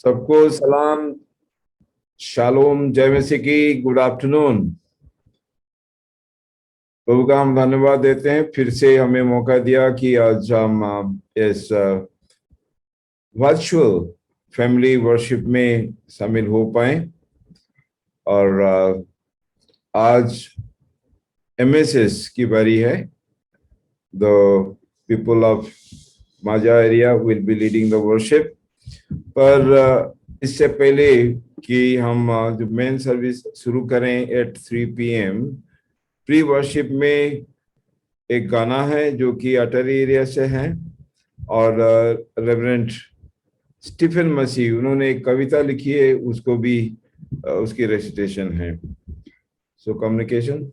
सबको सलाम, शालोम, जय मसीह की, गुड आफ्टरनून। प्रभु का हम धन्यवाद देते हैं, फिर से हमें मौका दिया कि आज हम इस वर्चुअल फैमिली वर्शिप में शामिल हो पाए। और आज MSS की बारी है। The people of Maaza area will be leading the worship. पर इससे पहले कि हम जो मेन सर्विस शुरू करें एट 3 PM, प्री वर्शिप में एक गाना है जो कि अटरी एरिया से है, और रेवरेंट स्टीफन मसीह उन्होंने एक कविता लिखी है, उसको भी उसकी रेसिटेशन है। So communication.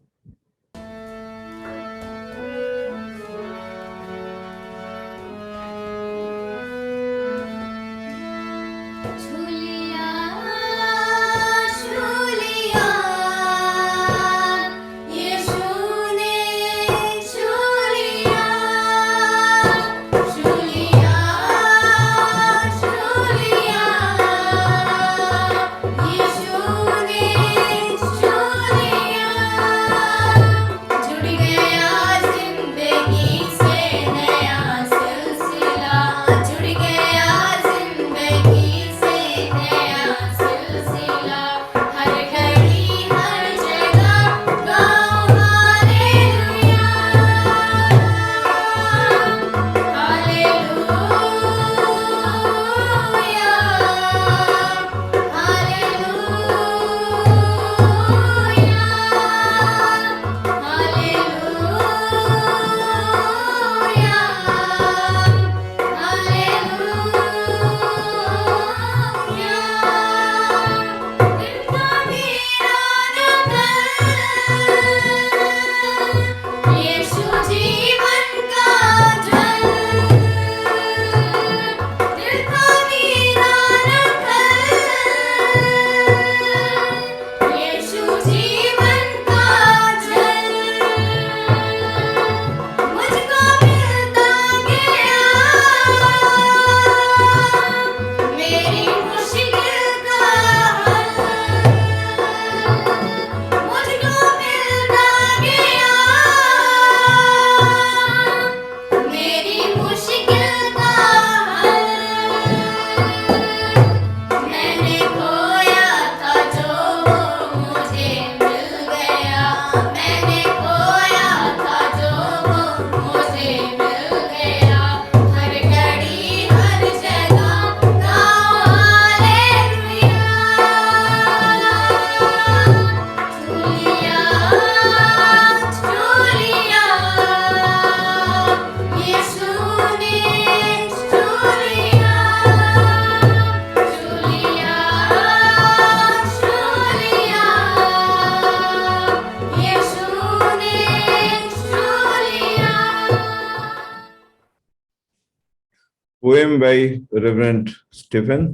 Poem by reverend Stephen.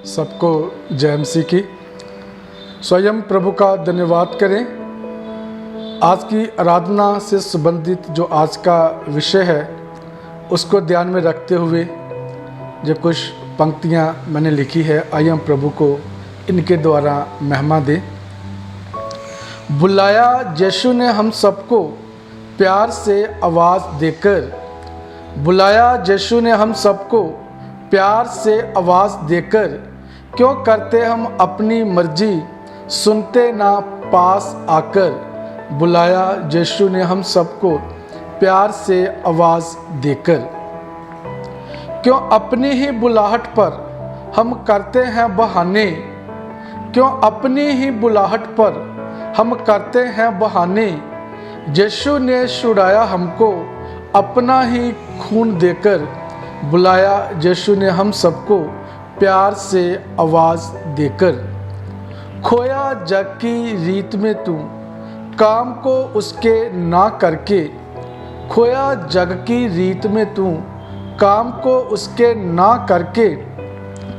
सबको जय मसीह की। स्वयं प्रभु का धन्यवाद करें। आज की आराधना से संबंधित जो आज का विषय है उसको ध्यान में रखते हुए जो कुछ पंक्तियां मैंने लिखी है, आइए हम प्रभु को इनके द्वारा महिमा दें। बुलाया यीशु ने हम सबको प्यार से आवाज़ देकर, बुलाया यीशु ने हम सबको प्यार से आवाज़ देकर, क्यों करते हम अपनी मर्जी सुनते ना पास आकर। बुलाया यीशु ने हम सबको प्यार से आवाज़ देकर, क्यों अपनी ही बुलाहट पर हम करते हैं बहाने, क्यों अपनी ही बुलाहट पर हम करते हैं बहाने। यीशु ने छुड़ाया हमको अपना ही खून देकर, बुलाया यीशु ने हम सबको प्यार से आवाज़ देकर। खोया जग की रीत में तू काम को उसके ना करके, खोया जग की रीत में तू काम को उसके ना करके,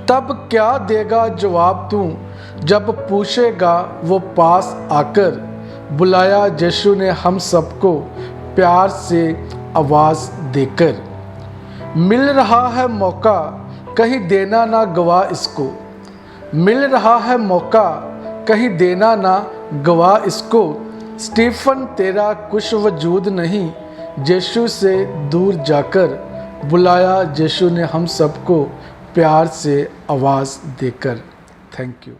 तब क्या देगा जवाब तू जब पूछेगा वो पास आकर। बुलाया यीशु ने हम सबको प्यार से आवाज़ देकर। मिल रहा है मौका कहीं देना ना गवा इसको। मिल रहा है मौका, कहीं देना ना गवा इसको। स्टीफन तेरा कुछ वजूद नहीं, यीशु से दूर जाकर बुलाया यीशु ने हम सबको प्यार से आवाज़ देकर। Thank you.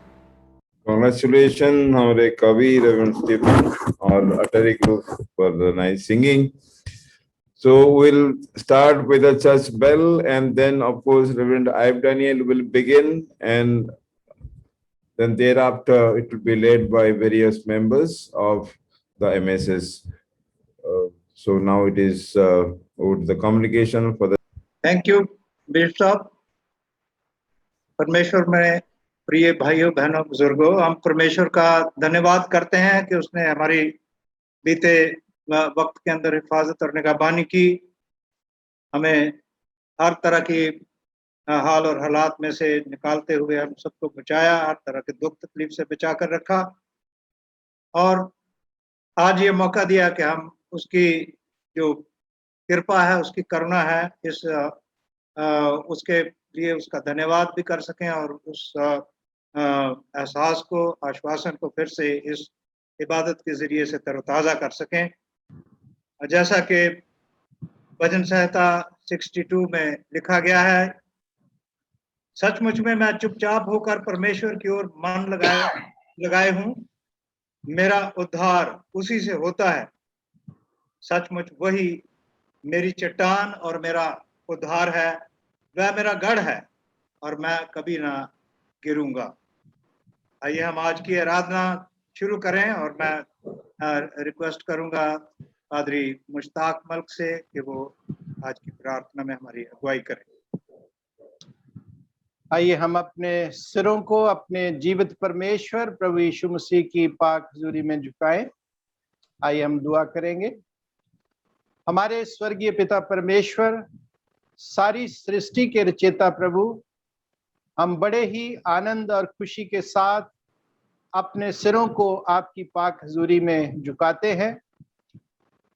Congratulations हमारे कवि रेवरेंड स्टीफन और अटरी group for the nice singing. So we'll start with the church bell, and then of course Reverend Ive Daniel will begin, and then thereafter it will be led by various members of the MSS. So now it is with the communication for the. Thank you bishop. परमेश्वर में प्रिय भाइयों बहनों बुजुर्गों, हम परमेश्वर का धन्यवाद करते हैं कि उसने हमारी बीते वक्त के अंदर हिफाजत और निगहबानी की, हमें हर तरह की हाल और हालात में से निकालते हुए हम सबको बचाया, हर तरह के दुख तकलीफ से बचा कर रखा, और आज ये मौका दिया कि हम उसकी जो कृपा है, उसकी करुणा है, इस उसके लिए उसका धन्यवाद भी कर सकें और उस एहसास को, आश्वासन को फिर से इस इबादत के जरिए से तरोताज़ा कर सकें। जैसा कि भजन संहिता 62 में लिखा गया है, सचमुच में मैं चुपचाप होकर परमेश्वर की ओर मन लगाए हूँ, मेरा उद्धार उसी से होता है। सचमुच वही मेरी चट्टान और मेरा उद्धार है, वह मेरा गढ़ है और मैं कभी ना गिरूंगा। आइए हम आज की आराधना शुरू करें, और मैं रिक्वेस्ट करूंगा पादरी मुश्ताक मल्क से कि वो आज की प्रार्थना में हमारी अगुवाई करें। आइए हम अपने सिरों को अपने जीवित परमेश्वर प्रभु यीशु मसीह की पाक हजूरी में झुकाएं। आइए हम दुआ करेंगे। हमारे स्वर्गीय पिता परमेश्वर, सारी सृष्टि के रचयिता प्रभु, हम बड़े ही आनंद और खुशी के साथ अपने सिरों को आपकी पाक हजूरी में झुकाते हैं।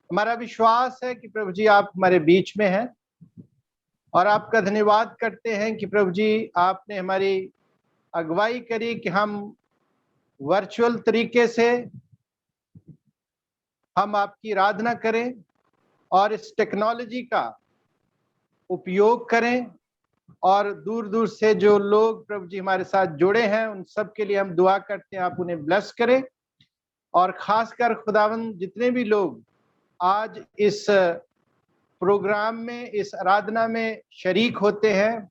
हमारा विश्वास है कि प्रभु जी आप हमारे बीच में हैं, और आपका धन्यवाद करते हैं कि प्रभु जी आपने हमारी अगुवाई करी कि हम वर्चुअल तरीके से हम आपकी आराधना करें और इस टेक्नोलॉजी का उपयोग करें, और दूर दूर से जो लोग प्रभु जी हमारे साथ जुड़े हैं उन सब के लिए हम दुआ करते हैं आप उन्हें ब्लेस करें। और खासकर खुदावंद जितने भी लोग आज इस प्रोग्राम में, इस आराधना में शरीक होते हैं,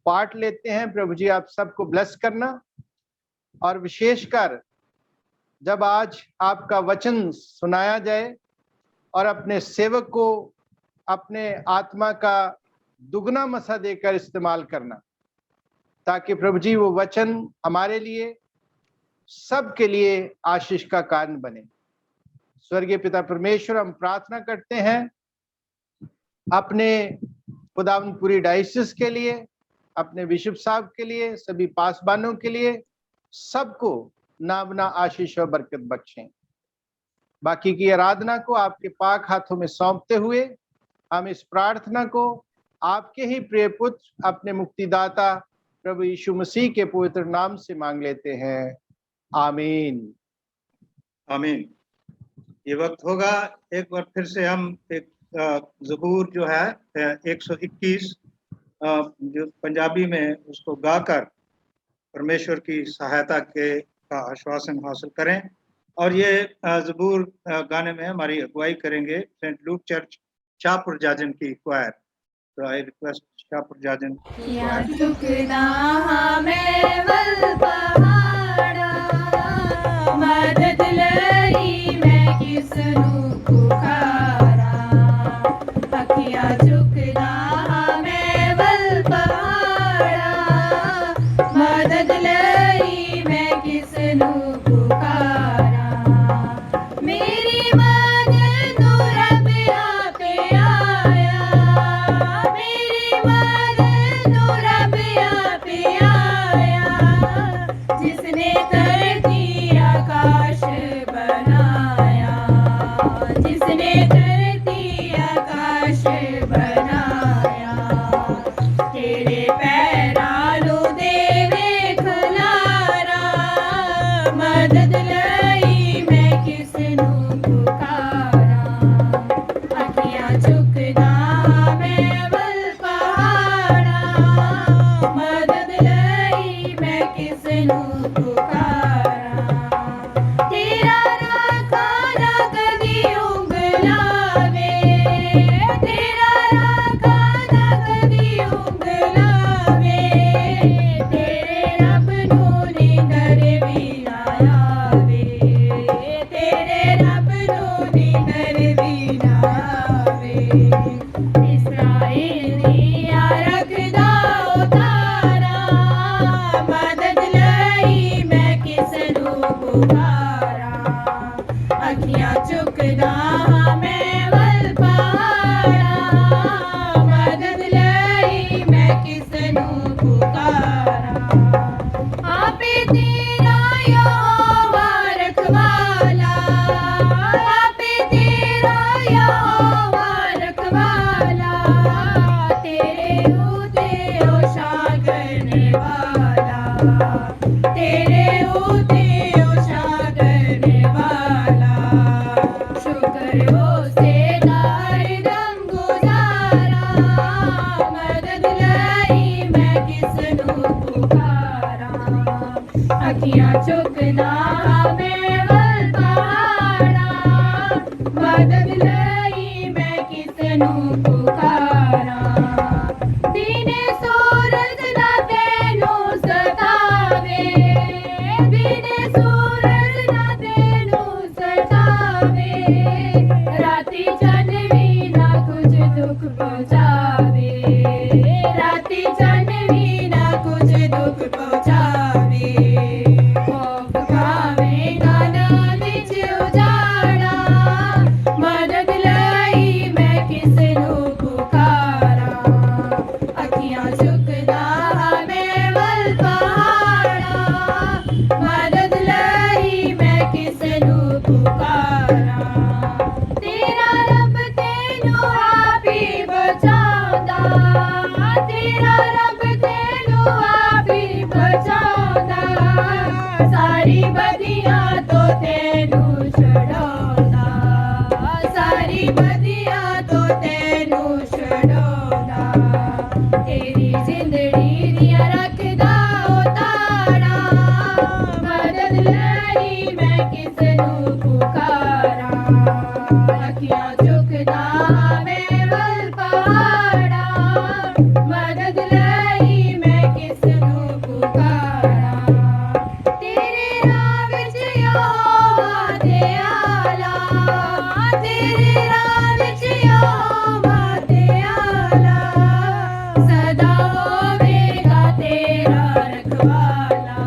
पार्ट लेते हैं, प्रभु जी आप सबको ब्लेस करना। और विशेषकर जब आज आपका वचन सुनाया जाए और अपने सेवक को अपने आत्मा का दुगना मसा देकर इस्तेमाल करना, ताकि प्रभु जी वो वचन हमारे लिए, सबके लिए आशीष का कारण बने। स्वर्गीय पिता परमेश्वर, हम प्रार्थना करते हैं अपने खुदावंदपुरी डायसिस के लिए, अपने बिशप साहब के लिए, सभी पासबानों के लिए, सबको नामना आशीष और बरकत बख्शें। बाकी की आराधना को आपके पाक हाथों में सौंपते हुए हम इस प्रार्थना को आपके ही प्रिय पुत्र अपने मुक्तिदाता प्रभु यीशु मसीह के पवित्र नाम से मांग लेते हैं, आमीन। आमीन। ये वक्त होगा एक बार फिर से हम एक ज़बूर जो है 121 जो पंजाबी में, उसको गाकर परमेश्वर की सहायता का आश्वासन हासिल करें। और ये ज़बूर गाने में हमारी अगुवाई करेंगे सेंट लूक चर्च शाहपुर जाजन की क्वायर। तो आई रिक्वेस्ट शाहपुर जाजन। या झुकना हमें बल पहाड़ा, मदद लई मैं किसनू पुकारा। अखियाँ झुकना हमें बल पहाड़ा, मदद लई मैं किसनू पुकारा। मेरी मदद रब आपे आया, मेरी मदद रब आपे आया। जिसने धरती आकाश बनाया, जिसने अखियां चुकना मैं वल पहाड़ा मदद लई मैं किसनू पुकारा दिने सूरज ना तेनू सतावे दिने सूरज ना तेनू सतावे राती चंद भी ना कुछ दुख पहुंचावे राती चंद भी ना कुछ दुख पहुंचावे खौफ खावेगा ना निज उजाड़ा मदद लई मैं किसनू पुकारा अखियां चुकदा मैं वल पहाड़ा मदद लई मैं किसनू पुकारा तेरा रब तेनू आप ही बचांदा तेरा रब तेनू आप ही बचांदा सारी बदियां तो तेनू छड़ांदा सारी बदियां तो तेनू छड़ांदा तेरी जिंदड़ी दियां रखदा उतारा मदद लई मैं किसनू पुकारा अखियां चुकदा मैं वल पहाड़ा मदद लई मैं किसनू पुकारा तेरे राह विच यहोवा ते आला तेरे राह विच यहोवा ते आला सदा होवेगा तेरा रखवाला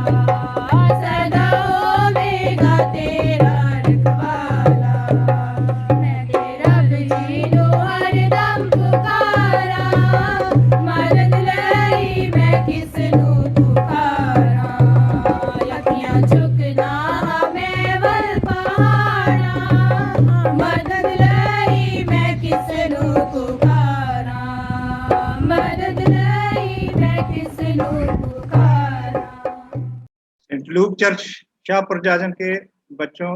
सदा होवेगा तेरा रखवाला मैं तेरा बजीनो हरदम पुकारा मदद लई मैं किसनू पुकारा अखियां चुकना मैं वल पहाड़ा मदद लई मैं किसनू पुकारा मदद लई मैं किसनू पुकारा सेंट लूक चर्च शाहपुर जाजन के बच्चों,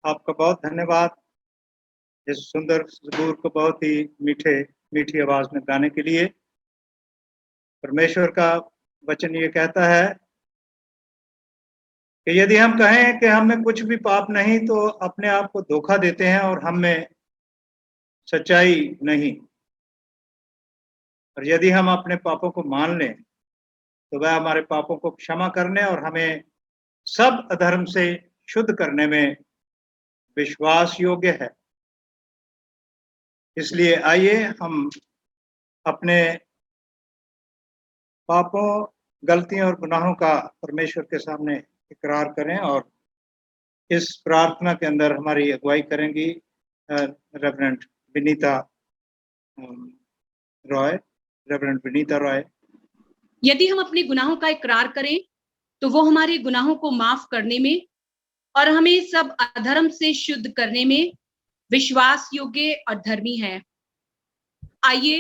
आपका बहुत धन्यवाद इस सुंदर ज़बूर को बहुत ही मीठी आवाज में गाने के लिए। परमेश्वर का वचन ये कहता है कि यदि हम कहें कि हम में कुछ भी पाप नहीं तो अपने आप को धोखा देते हैं और हम में सच्चाई नहीं। और यदि हम अपने पापों को मान लें तो वह हमारे पापों को क्षमा करने और हमें सब अधर्म से शुद्ध करने में विश्वास योग्य है। इसलिए आइए हम अपने पापों, गलतियों और गुनाहों का परमेश्वर के सामने इकरार करें और इस प्रार्थना के अंदर हमारी अगुवाई करेंगी रेवरेंड विनीता रॉय। यदि हम अपने गुनाहों का इकरार करें तो वो हमारे गुनाहों को माफ करने में और हमें सब अधर्म से शुद्ध करने में विश्वास योग्य और धर्मी है। आइए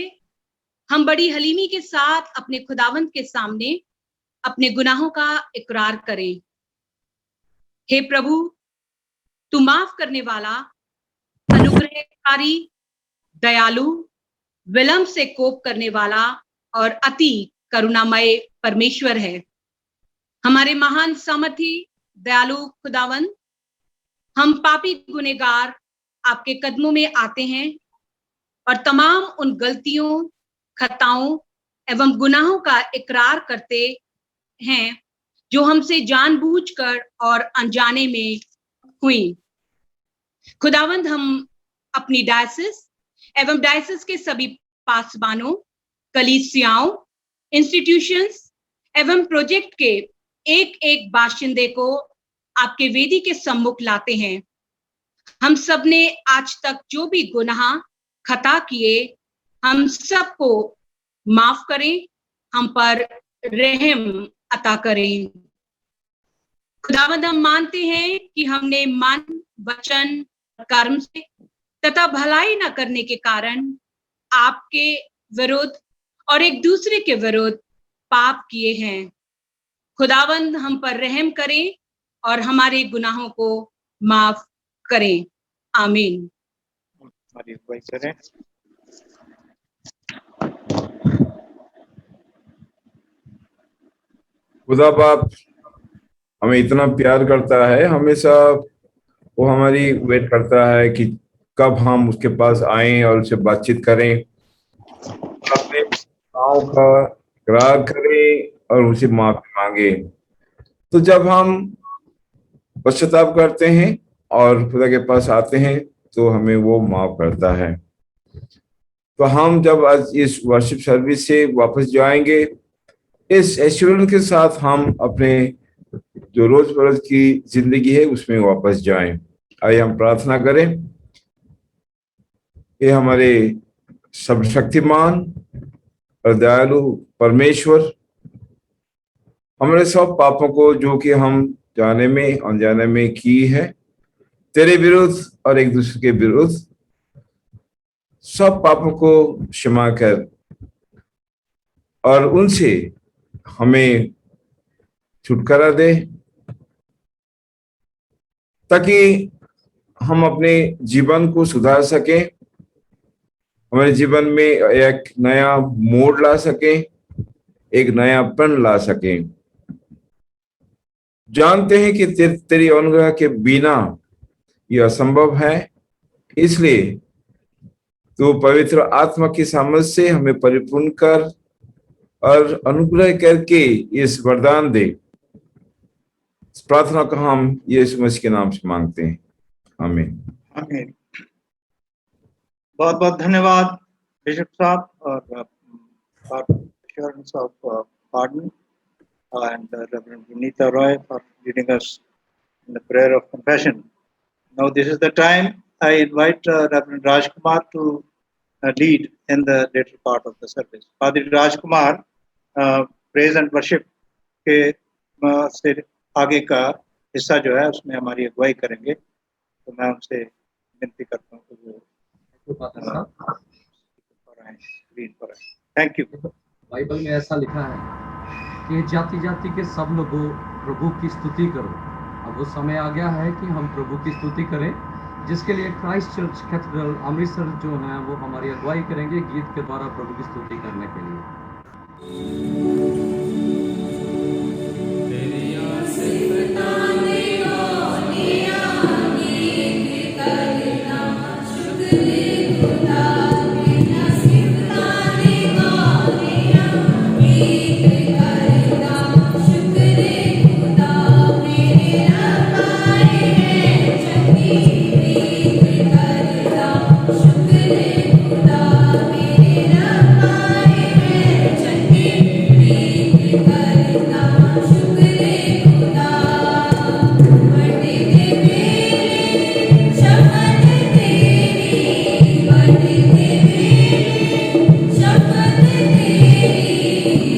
हम बड़ी हलीमी के साथ अपने खुदावंत के सामने अपने गुनाहों का इकरार करें। हे प्रभु, तू माफ करने वाला, अनुग्रहकारी, दयालु, विलंब से कोप करने वाला और अति करुणामय परमेश्वर है। हमारे महान सामर्थी दयालु खुदावन, हम पापी गुनहगार आपके कदमों में आते हैं और तमाम उन गलतियों, खताओं एवं गुनाहों का इकरार करते हैं जो हमसे जानबूझकर और अनजाने में हुई। खुदावंद, हम अपनी डायसिस एवं डायसिस के सभी पासबानों, कलीसियाओं, इंस्टीट्यूशंस एवं प्रोजेक्ट के एक एक बाशिंदे को आपके वेदी के सम्मुख लाते हैं। हम सब ने आज तक जो भी गुनाह खता किए, हम सबको माफ करें, हम पर रहम अता करें। खुदावंद, हम मानते हैं कि हमने मन, वचन, कर्म से तथा भलाई न करने के कारण आपके विरुद्ध और एक दूसरे के विरुद्ध पाप किए हैं। खुदावंद, हम पर रहम करें और हमारे गुनाहों को माफ करें। आमीन। खुदा बाप हमें इतना प्यार करता है, हमेशा वो हमारी वेट करता है कि कब हम उसके पास आएं और उससे बातचीत करें, अपने पाँव का इकरार करें और उनसे माफी मांगे। तो जब हम पश्चाताप करते हैं और खुदा के पास आते हैं तो हमें वो माफ करता है। तो हम जब आज इस वर्शिप सर्विस से वापस जाएंगे, इस एश्योरेंस के साथ हम अपने जो रोज बरोज की जिंदगी है उसमें वापस जाएं। आइए हम प्रार्थना करें। ये हमारे सर्वशक्तिमान और दयालु परमेश्वर, हमारे सब पापों को जो कि हम जाने में अनजाने में की है तेरे विरुद्ध और एक दूसरे के विरुद्ध, सब पापों को क्षमा कर और उनसे हमें छुटकारा दे, ताकि हम अपने जीवन को सुधार सकें, हमारे जीवन में एक नया मोड़ ला सकें, एक नयापन ला सकें। जानते हैं कि तेरी अनुग्रह के बिना यह असंभव है, इसलिए तो पवित्र आत्मा की सामर्थ से हमें परिपूर्ण कर और अनुग्रह करके इस वरदान दे। इस प्रार्थना को हम यीशु मसीह के नाम से मांगते हैं, आमीन। आमीन। बहुत बहुत धन्यवाद बिशप साहब और assurance of pardon and Reverend Vinita Roy for leading us in the prayer of confession. Now this is the time I invite Reverend Rajkumar to lead in the later part of the service. Padri Rajkumar praise and worship के से आगे का हिस्सा जो है उसमें हमारी अगुवाई करेंगे, तो मैं उनसे विनती करता हूँ कि वो स्क्रीन पर आए। Thank you. बाइबल में ऐसा लिखा है कि जाति जाति के सब लोगों प्रभु की स्तुति करो। अब वो समय आ गया है कि हम प्रभु की स्तुति करें, जिसके लिए क्राइस्ट चर्च कैथेड्रल अमृतसर जो है वो हमारी अगुवाई करेंगे गीत के द्वारा प्रभु की स्तुति करने के लिए।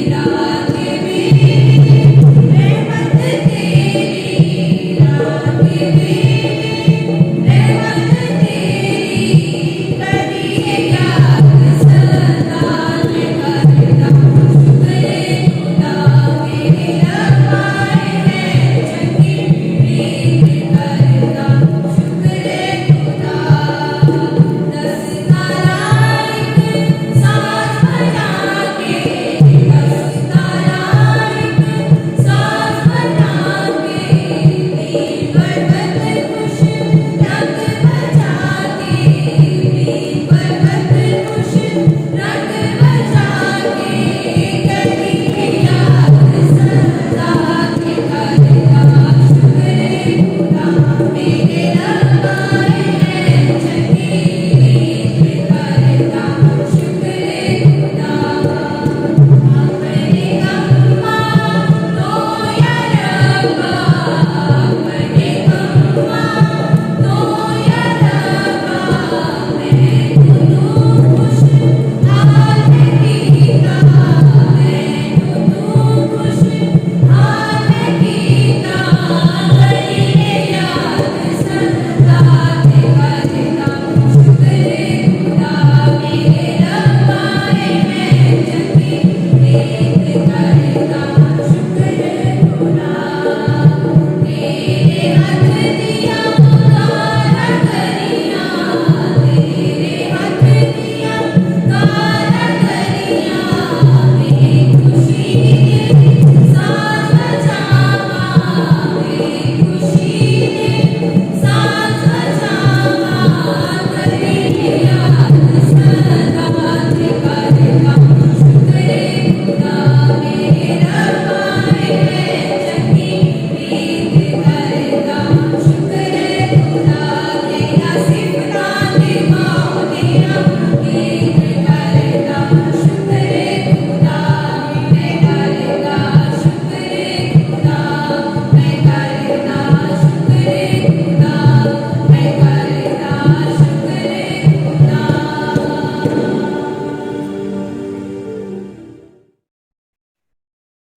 राधे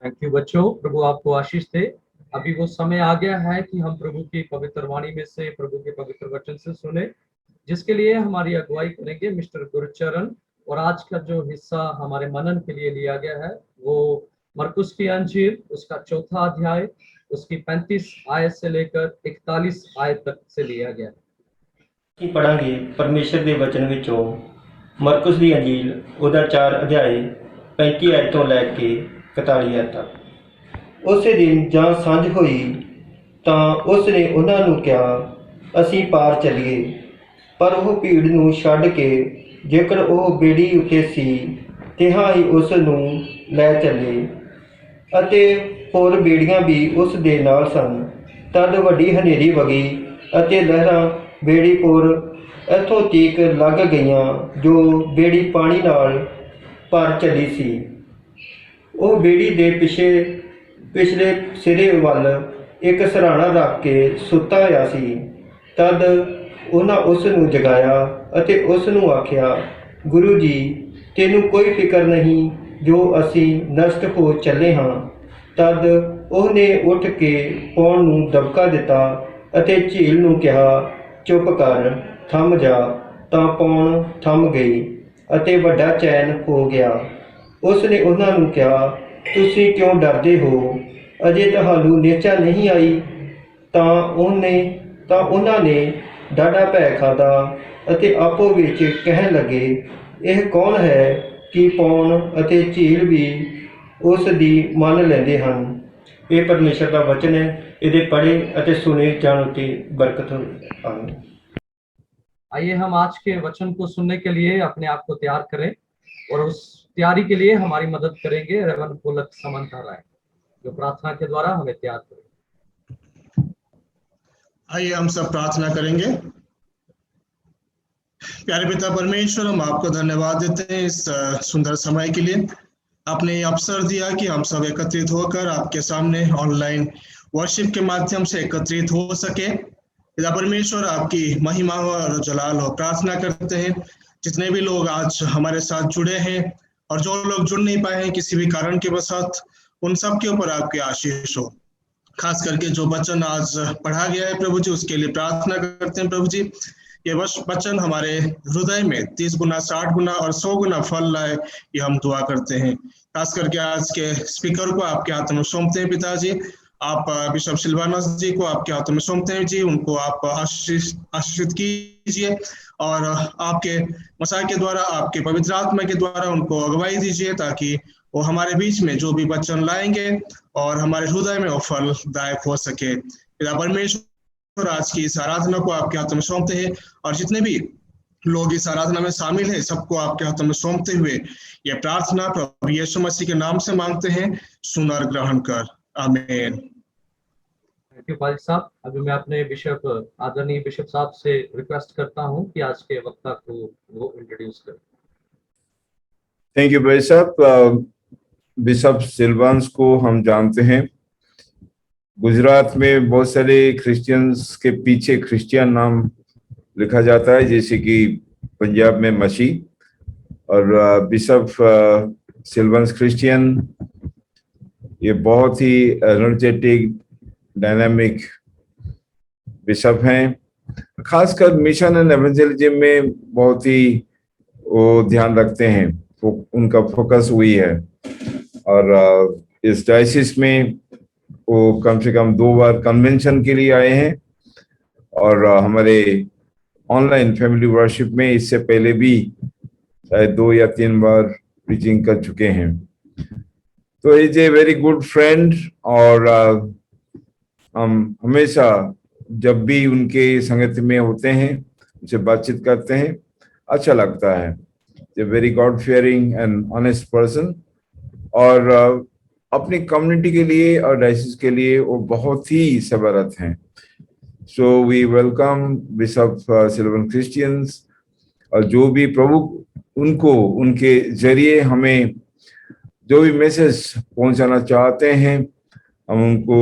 थैंक यू बच्चों, प्रभु आपको आशीष दे। अभी वो समय आ गया है कि हम प्रभु की पवित्र वाणी में से, प्रभु के पवित्र वचन से सुने, जिसके लिए हमारी अगुवाई करेंगे मिस्टर गुरचरण। और आज का जो हिस्सा हमारे मनन के लिए लिया गया है वो मरकुस की अंजील उसका 4था अध्याय उसकी 35 आयत से लेकर 41 आयत तक से लिया गया है। ਅਸੀਂ ਪੜਾਂਗੇ ਪਰਮੇਸ਼ਰ ਦੇ ਵਚਨ ਵਿੱਚੋਂ ਮਰਕੁਸ ਦੀ ਅੰਜੀਲ ਉਹਦਾ 4 ਅਧਿਆਏ 35 ਆਇਤ ਤੋਂ ਲੈ ਕੇ 41 ਆਇਤ ਤੱਕ। ਉਸੇ ਦਿਨ ਜਾਂ ਸਾਂਝ ਹੋਈ ਤਾਂ ਉਸ ਨੇ ਉਹਨਾਂ ਨੂੰ ਕਿਹਾ, ਅਸੀਂ ਪਾਰ ਚੱਲੀਏ। ਪਰ ਉਹ ਭੀੜ ਨੂੰ ਛੱਡ ਕੇ ਜੇਕਰ ਉਹ ਬੇੜੀ ਉੱਤੇ ਸੀ ਤਿਹਾਂ ਹੀ ਉਸ ਨੂੰ ਲੈ ਚੱਲੇ ਅਤੇ ਹੋਰ ਬੇੜੀਆਂ ਵੀ ਉਸ ਦੇ ਨਾਲ ਸਨ। ਤਦ ਵੱਡੀ ਹਨੇਰੀ ਵਗੀ ਅਤੇ ਲਹਿਰਾਂ ਬੇੜੀ ਪੁਰ ਇੱਥੋਂ ਤੀਕ ਲੱਗ ਗਈਆਂ ਜੋ ਬੇੜੀ ਪਾਣੀ ਨਾਲ ਭਰ ਚੱਲੀ ਸੀ। ਉਹ ਬੇੜੀ ਦੇ ਪਿਛਲੇ ਸਿਰੇ ਵੱਲ ਇੱਕ ਸਿਰਹਾਣਾ ਰੱਖ ਕੇ ਸੁੱਤਾ ਹੋਇਆ ਸੀ। ਤਦ ਉਹਨਾਂ ਉਸ ਨੂੰ ਜਗਾਇਆ ਅਤੇ ਉਸ ਨੂੰ ਆਖਿਆ, ਗੁਰੂ ਜੀ, ਤੈਨੂੰ ਕੋਈ ਫਿਕਰ ਨਹੀਂ ਜੋ ਅਸੀਂ ਨਸ਼ਟ ਹੋ ਚੱਲੇ ਹਾਂ। ਤਦ ਉਹਨੇ ਉੱਠ ਕੇ ਪੌਣ ਨੂੰ ਦਬਕਾ ਦਿੱਤਾ ਅਤੇ ਝੀਲ ਨੂੰ ਕਿਹਾ, ਚੁੱਪ ਕਰ, ਥੰਮ ਜਾ। ਤਾਂ ਪੌਣ ਥੰਮ ਗਈ ਅਤੇ ਵੱਡਾ ਚੈਨ ਹੋ ਗਿਆ। ਉਸ ਨੇ ਉਹਨਾਂ ਨੂੰ ਕਿਹਾ, ਤੁਸੀਂ ਕਿਉਂ ਡਰਦੇ ਹੋ? ਅਜੇ ਤੁਹਾਨੂੰ ਨਿਹਚਾ ਨਹੀਂ ਆਈ? ਤਾਂ ਉਹਨਾਂ ਨੇ ਡਾਢਾ ਭੈ ਖਾਧਾ ਅਤੇ ਆਪੋ ਵਿੱਚ ਕਹਿਣ ਲੱਗੇ, ਇਹ ਕੌਣ ਹੈ ਕਿ ਪੌਣ ਅਤੇ ਝੀਲ ਵੀ ਉਸ ਦੀ ਮੰਨ ਲੈਂਦੇ ਹਨ। ਇਹ ਪਰਮੇਸ਼ਰ ਦਾ ਵਚਨ ਹੈ। ਇਹਦੇ ਪੜ੍ਹੇ ਅਤੇ ਸੁਣੇ जान उते बरकत आए। आइए हम आज के वचन को सुनने के लिए अपने आप को तैयार करें और उस तैयारी के लिए हमारी मदद करेंगे रेवन पुलक समंता राय, जो प्रार्थना के द्वारा हमें तैयार करें। आइए हम सब प्रार्थना करेंगे। प्यारे पिता परमेश्वर, हम आपको धन्यवाद देते हैं इस सुंदर समय के लिए। आपने ये अवसर दिया कि हम सब एकत्रित होकर आपके सामने ऑनलाइन वर्शिप के माध्यम से एकत्रित हो सके। पिता परमेश्वर, आपकी महिमा हो और जलाल हो। प्रार्थना करते हैं जितने भी लोग आज हमारे साथ जुड़े हैं और जो लोग जुड़ नहीं पाए हैं किसी भी कारण के वसात, उन सब के ऊपर आपकी आशीष हो। खास करके जो वचन आज पढ़ा गया है प्रभु जी, उसके लिए प्रार्थना करते हैं प्रभु जी। ये वचन हमारे हृदय में 30 गुना 60 गुना और 100 गुना फल लाए, ये हम दुआ करते हैं। खास करके आज के स्पीकर को आपके हाथों में सौंपते हैं पिताजी। आप बिशप सिल्वानस जी को आपके हाथों में सौंपते हैं जी। उनको आप आशीषित कीजिए और आपके मसीह के द्वारा, आपके पवित्र आत्मा के द्वारा उनको अगुवाई दीजिए, ताकि वो हमारे बीच में जो भी वचन लाएंगे और हमारे हृदय में वो फलदायक हो सके। पिता परमेश्वर, आज की इस आराधना को आपके हाथों में सौंपते हैं और जितने भी लोग इस आराधना में शामिल हैं सबको आपके हाथों में सौंपते हुए ये प्रार्थना प्रभु यीशु मसीह के नाम से मांगते हैं, सुन और ग्रहण कर। आमीन। थैंक यू भाई साहब। अभी मैं अपने बिशप, आदरणीय बिशप साहब से रिक्वेस्ट करता हूं कि आज के वक्ता को वो इंट्रोड्यूस करें। थैंक यू भाई साहब। बिशप सिल्वानस को हम जानते हैं। गुजरात में बहुत सारे क्रिश्चियंस के पीछे क्रिश्चियन नाम लिखा जाता है, जैसे कि पंजाब में मसीह। और बिशप सिल्वानस क्रिश्चियन, ये बहुत ही एनर्जेटिक डायनामिक बिशप हैं। खासकर मिशन एंड एवेंजलिज्म में बहुत ही वो ध्यान रखते हैं, उनका फोकस वही है। और इस डायसिस में वो कम से कम 2 बार कन्वेंशन के लिए आए हैं और हमारे ऑनलाइन फैमिली वर्शिप में इससे पहले भी शायद 2 या 3 बार प्रीचिंग कर चुके हैं। तो is a very good friend और हम हमेशा जब भी उनके संगति में होते हैं उनसे बातचीत करते हैं, अच्छा लगता है। A very God fearing and honest person और अपनी कम्युनिटी के लिए और डायसिस के लिए वो बहुत ही सेवारत हैं। So we welcome bishop Silvanus Christians. और जो भी प्रभु उनको उनके जरिए हमें जो भी मैसेज पहुंचाना चाहते हैं, हम उनको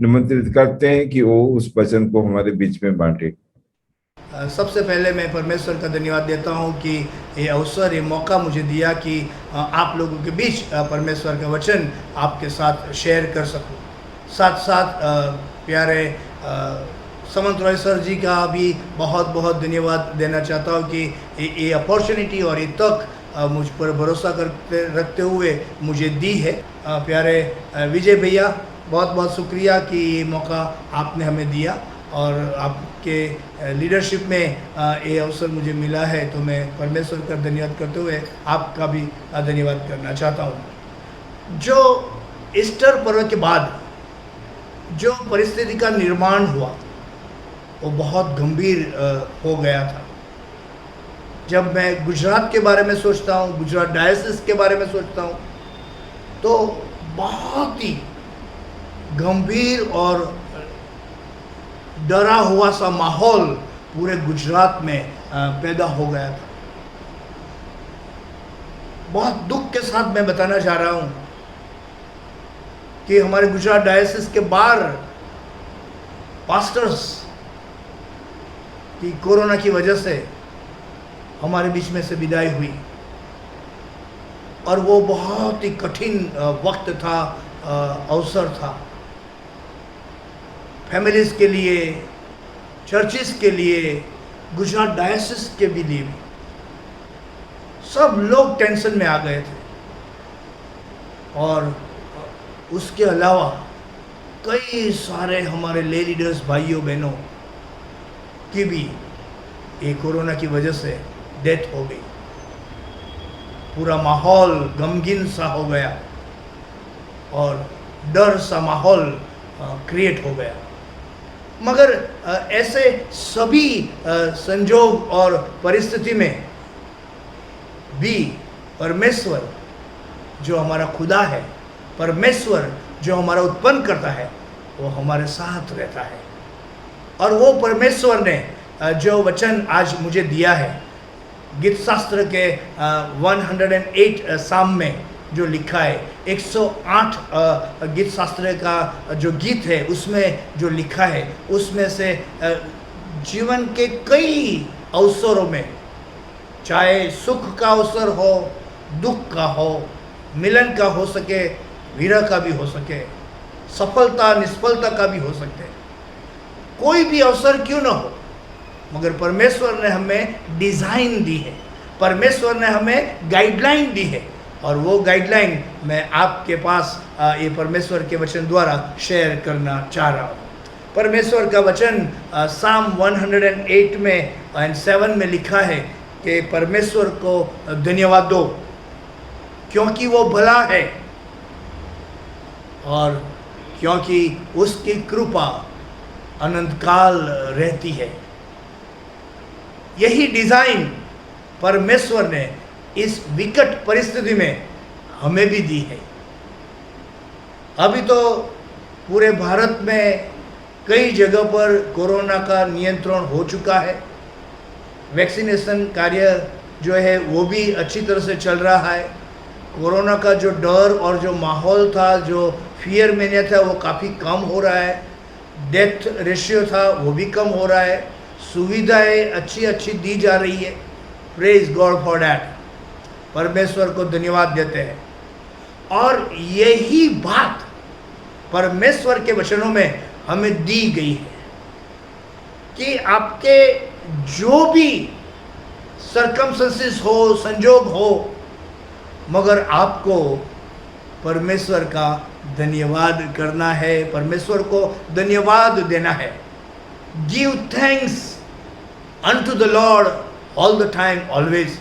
निमंत्रित करते हैं कि वो उस वचन को हमारे बीच में बांटे। सबसे पहले मैं परमेश्वर का धन्यवाद देता हूँ कि ये अवसर, ये मौका मुझे दिया कि आप लोगों के बीच परमेश्वर का वचन आपके साथ शेयर कर सकूँ। साथ साथ प्यारे समंत रॉय सर जी का भी बहुत बहुत धन्यवाद देना चाहता हूँ कि ये अपॉर्चुनिटी और ये तक मुझ पर भरोसा करते रखते हुए मुझे दी है। प्यारे विजय भैया, बहुत बहुत शुक्रिया कि ये मौका आपने हमें दिया और आपके लीडरशिप में ये अवसर मुझे मिला है, तो मैं परमेश्वर का धन्यवाद करते हुए आपका भी धन्यवाद करना चाहता हूँ। जो ईस्टर पर्व के बाद जो परिस्थिति का निर्माण हुआ वो बहुत गंभीर हो गया था। जब मैं गुजरात के बारे में सोचता हूँ, गुजरात डायसिस के बारे में सोचता हूँ, तो बहुत ही गंभीर और डरा हुआ सा माहौल पूरे गुजरात में पैदा हो गया था। बहुत दुख के साथ मैं बताना चाह रहा हूँ कि हमारे गुजरात डायसिस के बाहर पास्टर्स की कोरोना की वजह से हमारे बीच में से विदाई हुई और वो बहुत ही कठिन वक्त था, अवसर था फैमिलीज के लिए, चर्चिस के लिए, गुजरात डायसिस के भी लिए। सब लोग टेंशन में आ गए थे और उसके अलावा कई सारे हमारे ले लीडर्स भाइयों बहनों की भी ये कोरोना की वजह से डेथ हो गई। पूरा माहौल गमगीन सा हो गया और डर सा माहौल क्रिएट हो गया। मगर ऐसे सभी संजोग और परिस्थिति में भी परमेश्वर जो हमारा खुदा है, परमेश्वर जो हमारा उत्पन्न करता है, वो हमारे साथ रहता है। और वो परमेश्वर ने जो वचन आज मुझे दिया है, गीत शास्त्र के 108 साम में जो लिखा है, 108 गीत शास्त्र का जो गीत है उसमें जो लिखा है, उसमें से जीवन के कई अवसरों में, चाहे सुख का अवसर हो, दुख का हो, मिलन का हो सके, विरह का भी हो सके, सफलता निष्फलता का भी हो सके, कोई भी अवसर क्यों ना हो, मगर परमेश्वर ने हमें डिज़ाइन दी है, परमेश्वर ने हमें गाइडलाइन दी है। और वो गाइडलाइन मैं आपके पास ये परमेश्वर के वचन द्वारा शेयर करना चाह रहा हूँ। परमेश्वर का वचन साम 108 में एंड 7 में लिखा है कि परमेश्वर को धन्यवाद दो क्योंकि वो भला है और क्योंकि उसकी कृपा अनंत काल रहती है। यही डिज़ाइन परमेश्वर ने इस विकट परिस्थिति में हमें भी दी है। अभी तो पूरे भारत में कई जगह पर कोरोना का नियंत्रण हो चुका है। वैक्सीनेशन कार्य जो है वो भी अच्छी तरह से चल रहा है। कोरोना का जो डर और जो माहौल था, जो फियर मैनिया था, वो काफ़ी कम हो रहा है। डेथ रेशियो था वो भी कम हो रहा है। सुविधाएं अच्छी अच्छी दी जा रही है। Praise God for that. परमेश्वर को धन्यवाद देते हैं। और यही बात परमेश्वर के वचनों में हमें दी गई है कि आपके जो भी सर्कमस्टेंसेस हो, संजोग हो, मगर आपको परमेश्वर का धन्यवाद करना है, परमेश्वर को धन्यवाद देना है। Give thanks unto the lord all the time always.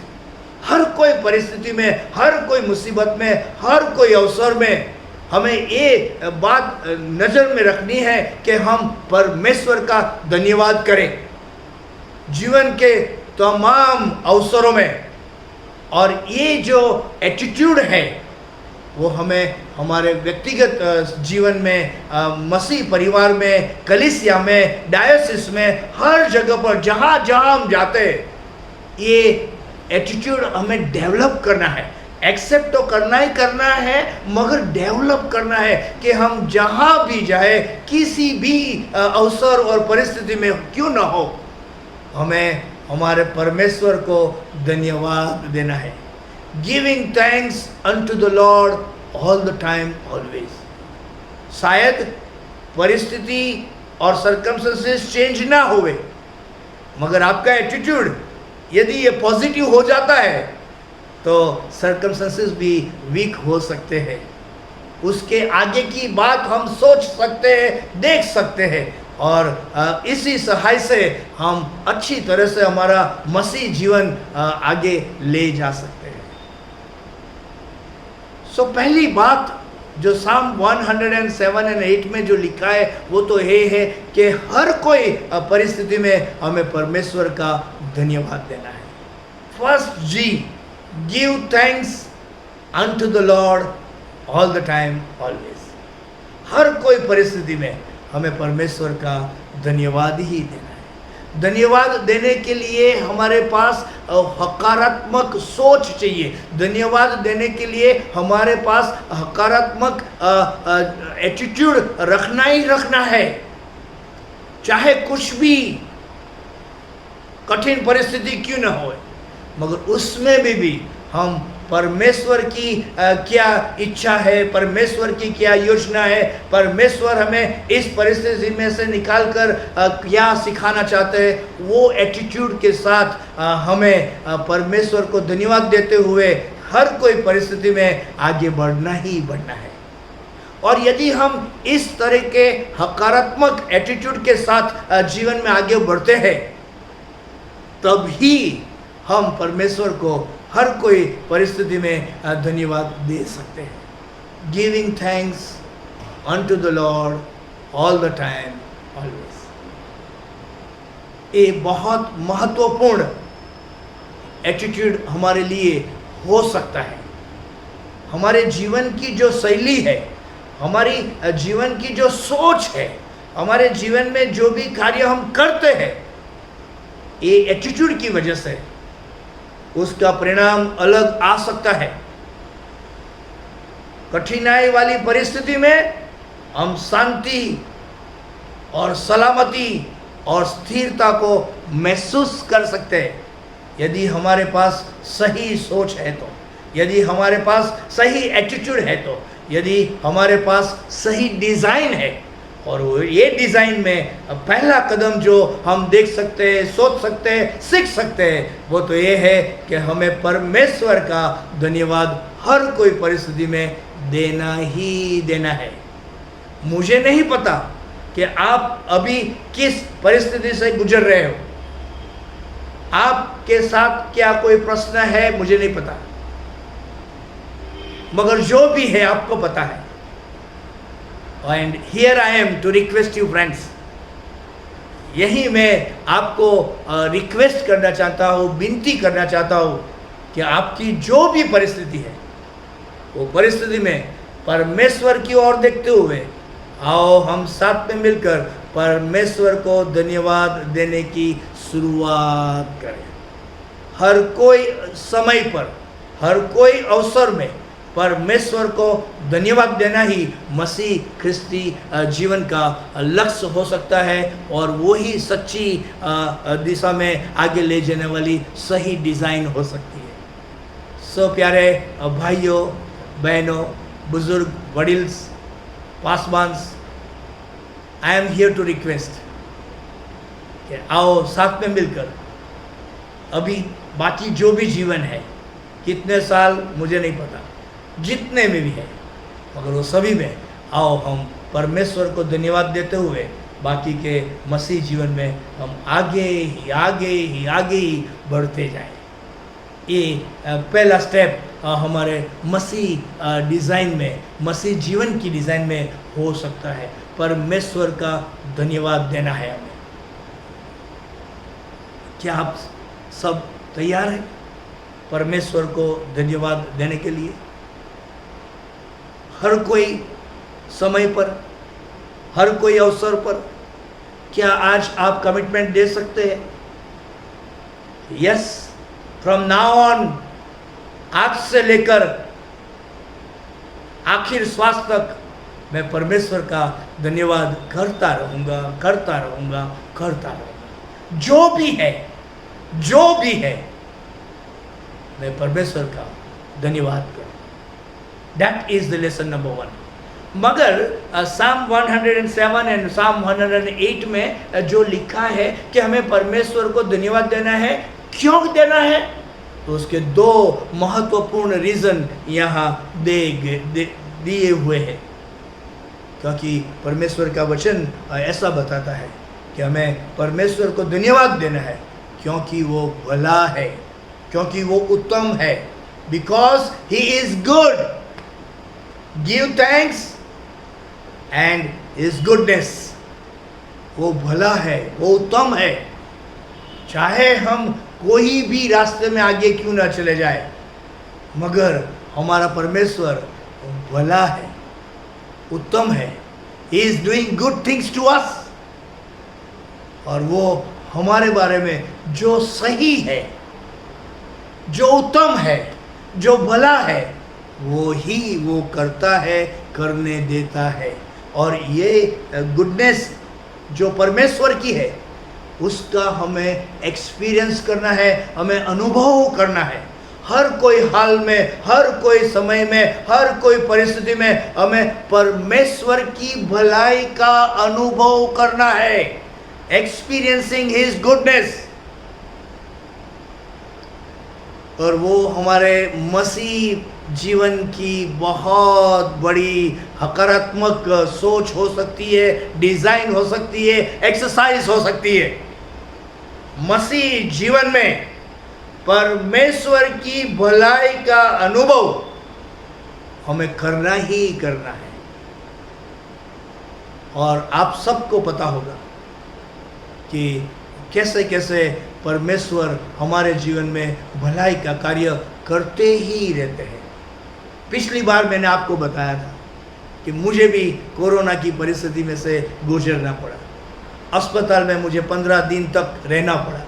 हर कोई परिस्थिति में, हर कोई मुसीबत में, हर कोई अवसर में हमें ये बात नज़र में रखनी है कि हम परमेश्वर का धन्यवाद करें जीवन के तमाम अवसरों में। और ये जो एटीट्यूड है वो हमें हमारे व्यक्तिगत जीवन में, मसीह परिवार में, कलीसिया में, डायोसिस में, हर जगह पर जहाँ जहाँ हम जाते, ये एटीट्यूड हमें डेवलप करना है। एक्सेप्ट तो करना ही करना है, मगर डेवलप करना है कि हम जहाँ भी जाए, किसी भी अवसर और परिस्थिति में क्यों ना हो, हमें हमारे परमेश्वर को धन्यवाद देना है. Giving thanks unto the lord all the time always. शायद परिस्थिति और सर्कमस्टेंसेस चेंज ना हुए, मगर आपका एटीट्यूड यदि ये पॉजिटिव हो जाता है तो सर्कमस्टेंसेस भी वीक हो सकते हैं. उसके आगे की बात हम सोच सकते हैं, देख सकते हैं, और इसी सहाय से हम अच्छी तरह से हमारा मसीह जीवन आगे ले जा सकते हैं. सो पहली बात जो साम 107 और 8 में जो लिखा है वो तो ये है कि हर कोई परिस्थिति में हमें परमेश्वर का धन्यवाद देना है. फर्स्ट जी, give thanks unto the lord all the time always. हर कोई परिस्थिति में हमें परमेश्वर का धन्यवाद ही देना है. धन्यवाद देने के लिए हमारे पास हकारात्मक सोच चाहिए. धन्यवाद देने के लिए हमारे पास हकारात्मक एटीट्यूड रखना ही रखना है. चाहे कुछ भी कठिन परिस्थिति क्यों न हो, मगर उसमें भी हम परमेश्वर की क्या इच्छा है, परमेश्वर की क्या योजना है, परमेश्वर हमें इस परिस्थिति में से निकालकर क्या सिखाना चाहते हैं, वो एटीट्यूड के साथ हमें परमेश्वर को धन्यवाद देते हुए हर कोई परिस्थिति में आगे बढ़ना ही बढ़ना है. और यदि हम इस तरह के हकारात्मक एटीट्यूड के साथ जीवन में आगे बढ़ते हैं, तब ही हम परमेश्वर को हर कोई परिस्थिति में धन्यवाद दे सकते हैं. Giving thanks unto the lord all the time always. ये बहुत महत्वपूर्ण एटीट्यूड हमारे लिए हो सकता है. हमारे जीवन की जो शैली है, हमारी जीवन की जो सोच है, हमारे जीवन में जो भी कार्य हम करते हैं, ये एटीट्यूड की वजह से उसका परिणाम अलग आ सकता है. कठिनाई वाली परिस्थिति में हम शांति और सलामती और स्थिरता को महसूस कर सकते हैं यदि हमारे पास सही सोच है तो, यदि हमारे पास सही एटीट्यूड है तो, यदि हमारे पास सही डिज़ाइन है. और ये डिज़ाइन में पहला कदम जो हम देख सकते हैं, सोच सकते हैं, सीख सकते हैं, वो तो ये है कि हमें परमेश्वर का धन्यवाद हर कोई परिस्थिति में देना ही देना है. मुझे नहीं पता कि आप अभी किस परिस्थिति से गुजर रहे हो, आपके साथ क्या कोई प्रश्न है, मुझे नहीं पता, मगर जो भी है आपको पता है. And here I am to request you friends. यही मैं आपको रिक्वेस्ट करना चाहता हूँ, विनती करना चाहता हूँ कि आपकी जो भी परिस्थिति है, वो परिस्थिति में परमेश्वर की ओर देखते हुए आओ हम साथ में मिलकर परमेश्वर को धन्यवाद देने की शुरुआत करें. हर कोई समय पर, हर कोई अवसर में परमेश्वर को धन्यवाद देना ही मसीह ख्रिस्ती जीवन का लक्ष्य हो सकता है, और वो ही सच्ची दिशा में आगे ले जाने वाली सही डिज़ाइन हो सकती है. सो प्यारे भाइयों, बहनों, बुजुर्ग, वडील्स, पासवान्स, I am here to request कि आओ साथ में मिलकर अभी बाकी जो भी जीवन है, कितने साल मुझे नहीं पता, जितने में भी है, मगर वो सभी में आओ हम परमेश्वर को धन्यवाद देते हुए बाकी के मसीह जीवन में हम आगे ही बढ़ते जाएं. ये पहला स्टेप हमारे मसीह डिज़ाइन में, मसीह जीवन की डिज़ाइन में हो सकता है. परमेश्वर का धन्यवाद देना है हमें. क्या आप सब तैयार हैं परमेश्वर को धन्यवाद देने के लिए? हर कोई समय पर, हर कोई अवसर पर क्या आज आप कमिटमेंट दे सकते हैं? यस, फ्रॉम नाउ ऑन, आज से लेकर आखिर श्वास तक मैं परमेश्वर का धन्यवाद करता रहूँगा. जो भी है जो भी है, मैं परमेश्वर का धन्यवाद करूं। That is the lesson number 1। मगर साम 107 एंड साम 108 में जो लिखा है कि हमें परमेश्वर को धन्यवाद देना है, क्यों देना है, तो उसके 2 महत्वपूर्ण रीजन यहाँ दिए हुए हैं। क्योंकि परमेश्वर का वचन ऐसा बताता है कि हमें परमेश्वर को धन्यवाद देना है क्योंकि वो भला है, क्योंकि वो उत्तम है। Because he is good, give thanks and his goodness. वो भला है, वो उत्तम है। चाहे हम कोई भी रास्ते में आगे क्यों ना चले जाए, मगर हमारा परमेश्वर भला है, उत्तम है। He is doing good things to us. और वो हमारे बारे में जो सही है, जो उत्तम है, जो भला है, वो ही वो करता है, करने देता है। और ये गुडनेस जो परमेश्वर की है, उसका हमें एक्सपीरियंस करना है, हमें अनुभव करना है। हर कोई हाल में, हर कोई समय में, हर कोई परिस्थिति में हमें परमेश्वर की भलाई का अनुभव करना है। Experiencing his goodness. और वो हमारे मसीह जीवन की बहुत बड़ी हकारात्मक सोच हो सकती है, डिजाइन हो सकती है, एक्सरसाइज हो सकती है। मसीह जीवन में परमेश्वर की भलाई का अनुभव हमें करना ही करना है। और आप सबको पता होगा कि कैसे कैसे परमेश्वर हमारे जीवन में भलाई का कार्य करते ही रहते हैं। पिछली बार मैंने आपको बताया था कि मुझे भी कोरोना की परिस्थिति में से गुजरना पड़ा। अस्पताल में मुझे 15 दिन तक रहना पड़ा।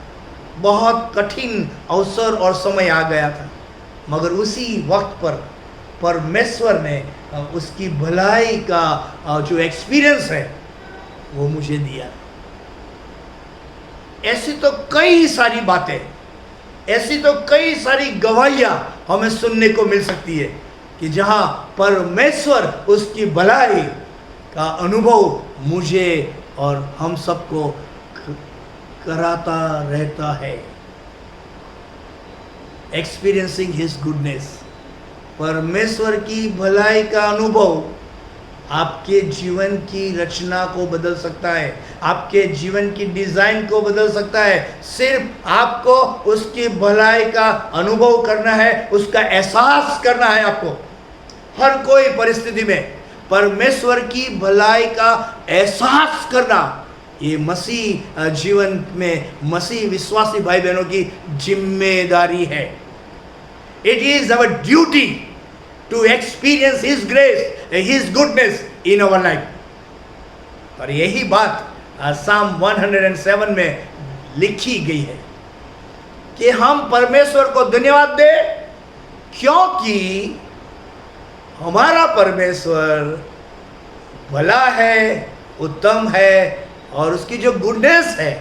बहुत कठिन अवसर और समय आ गया था, मगर उसी वक्त पर परमेश्वर ने उसकी भलाई का जो एक्सपीरियंस है वो मुझे दिया। ऐसी तो कई सारी बातें, ऐसी तो कई सारी गवाहियां हमें सुनने को मिल सकती है कि जहां परमेश्वर उसकी भलाई का अनुभव मुझे और हम सबको कराता रहता है। Experiencing his goodness. परमेश्वर की भलाई का अनुभव आपके जीवन की रचना को बदल सकता है, आपके जीवन की डिजाइन को बदल सकता है। सिर्फ आपको उसकी भलाई का अनुभव करना है, उसका एहसास करना है। आपको हर कोई परिस्थिति में परमेश्वर की भलाई का एहसास करना, ये मसीह जीवन में मसीह विश्वासी भाई बहनों की जिम्मेदारी है। It is our duty to experience his grace, his goodness in our life. और यही बात साम 107 में लिखी गई है कि हम परमेश्वर को धन्यवाद दें क्योंकि हमारा परमेश्वर भला है, उत्तम है, और उसकी जो गुडनेस है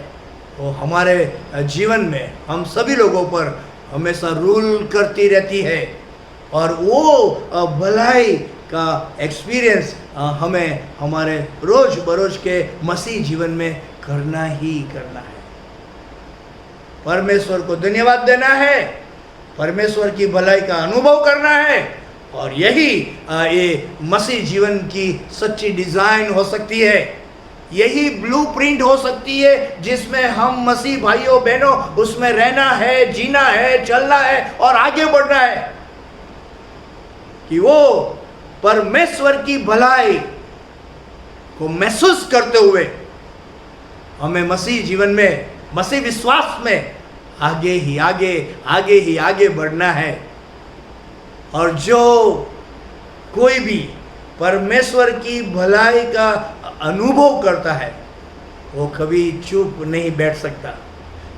वो हमारे जीवन में हम सभी लोगों पर हमेशा रूल करती रहती है। और वो भलाई का एक्सपीरियंस हमें हमारे रोज बरोज के मसीह जीवन में करना ही करना है। परमेश्वर को धन्यवाद देना है, परमेश्वर की भलाई का अनुभव करना है, और यही ये मसीह जीवन की सच्ची डिजाइन हो सकती है। यही ब्लूप्रिंट हो सकती है जिसमें हम मसीह भाइयों बहनों उसमें रहना है, जीना है, चलना है और आगे बढ़ना है कि वो परमेश्वर की भलाई को महसूस करते हुए हमें मसीह जीवन में, मसीह विश्वास में आगे ही आगे बढ़ना है। और जो कोई भी परमेश्वर की भलाई का अनुभव करता है वो कभी चुप नहीं बैठ सकता।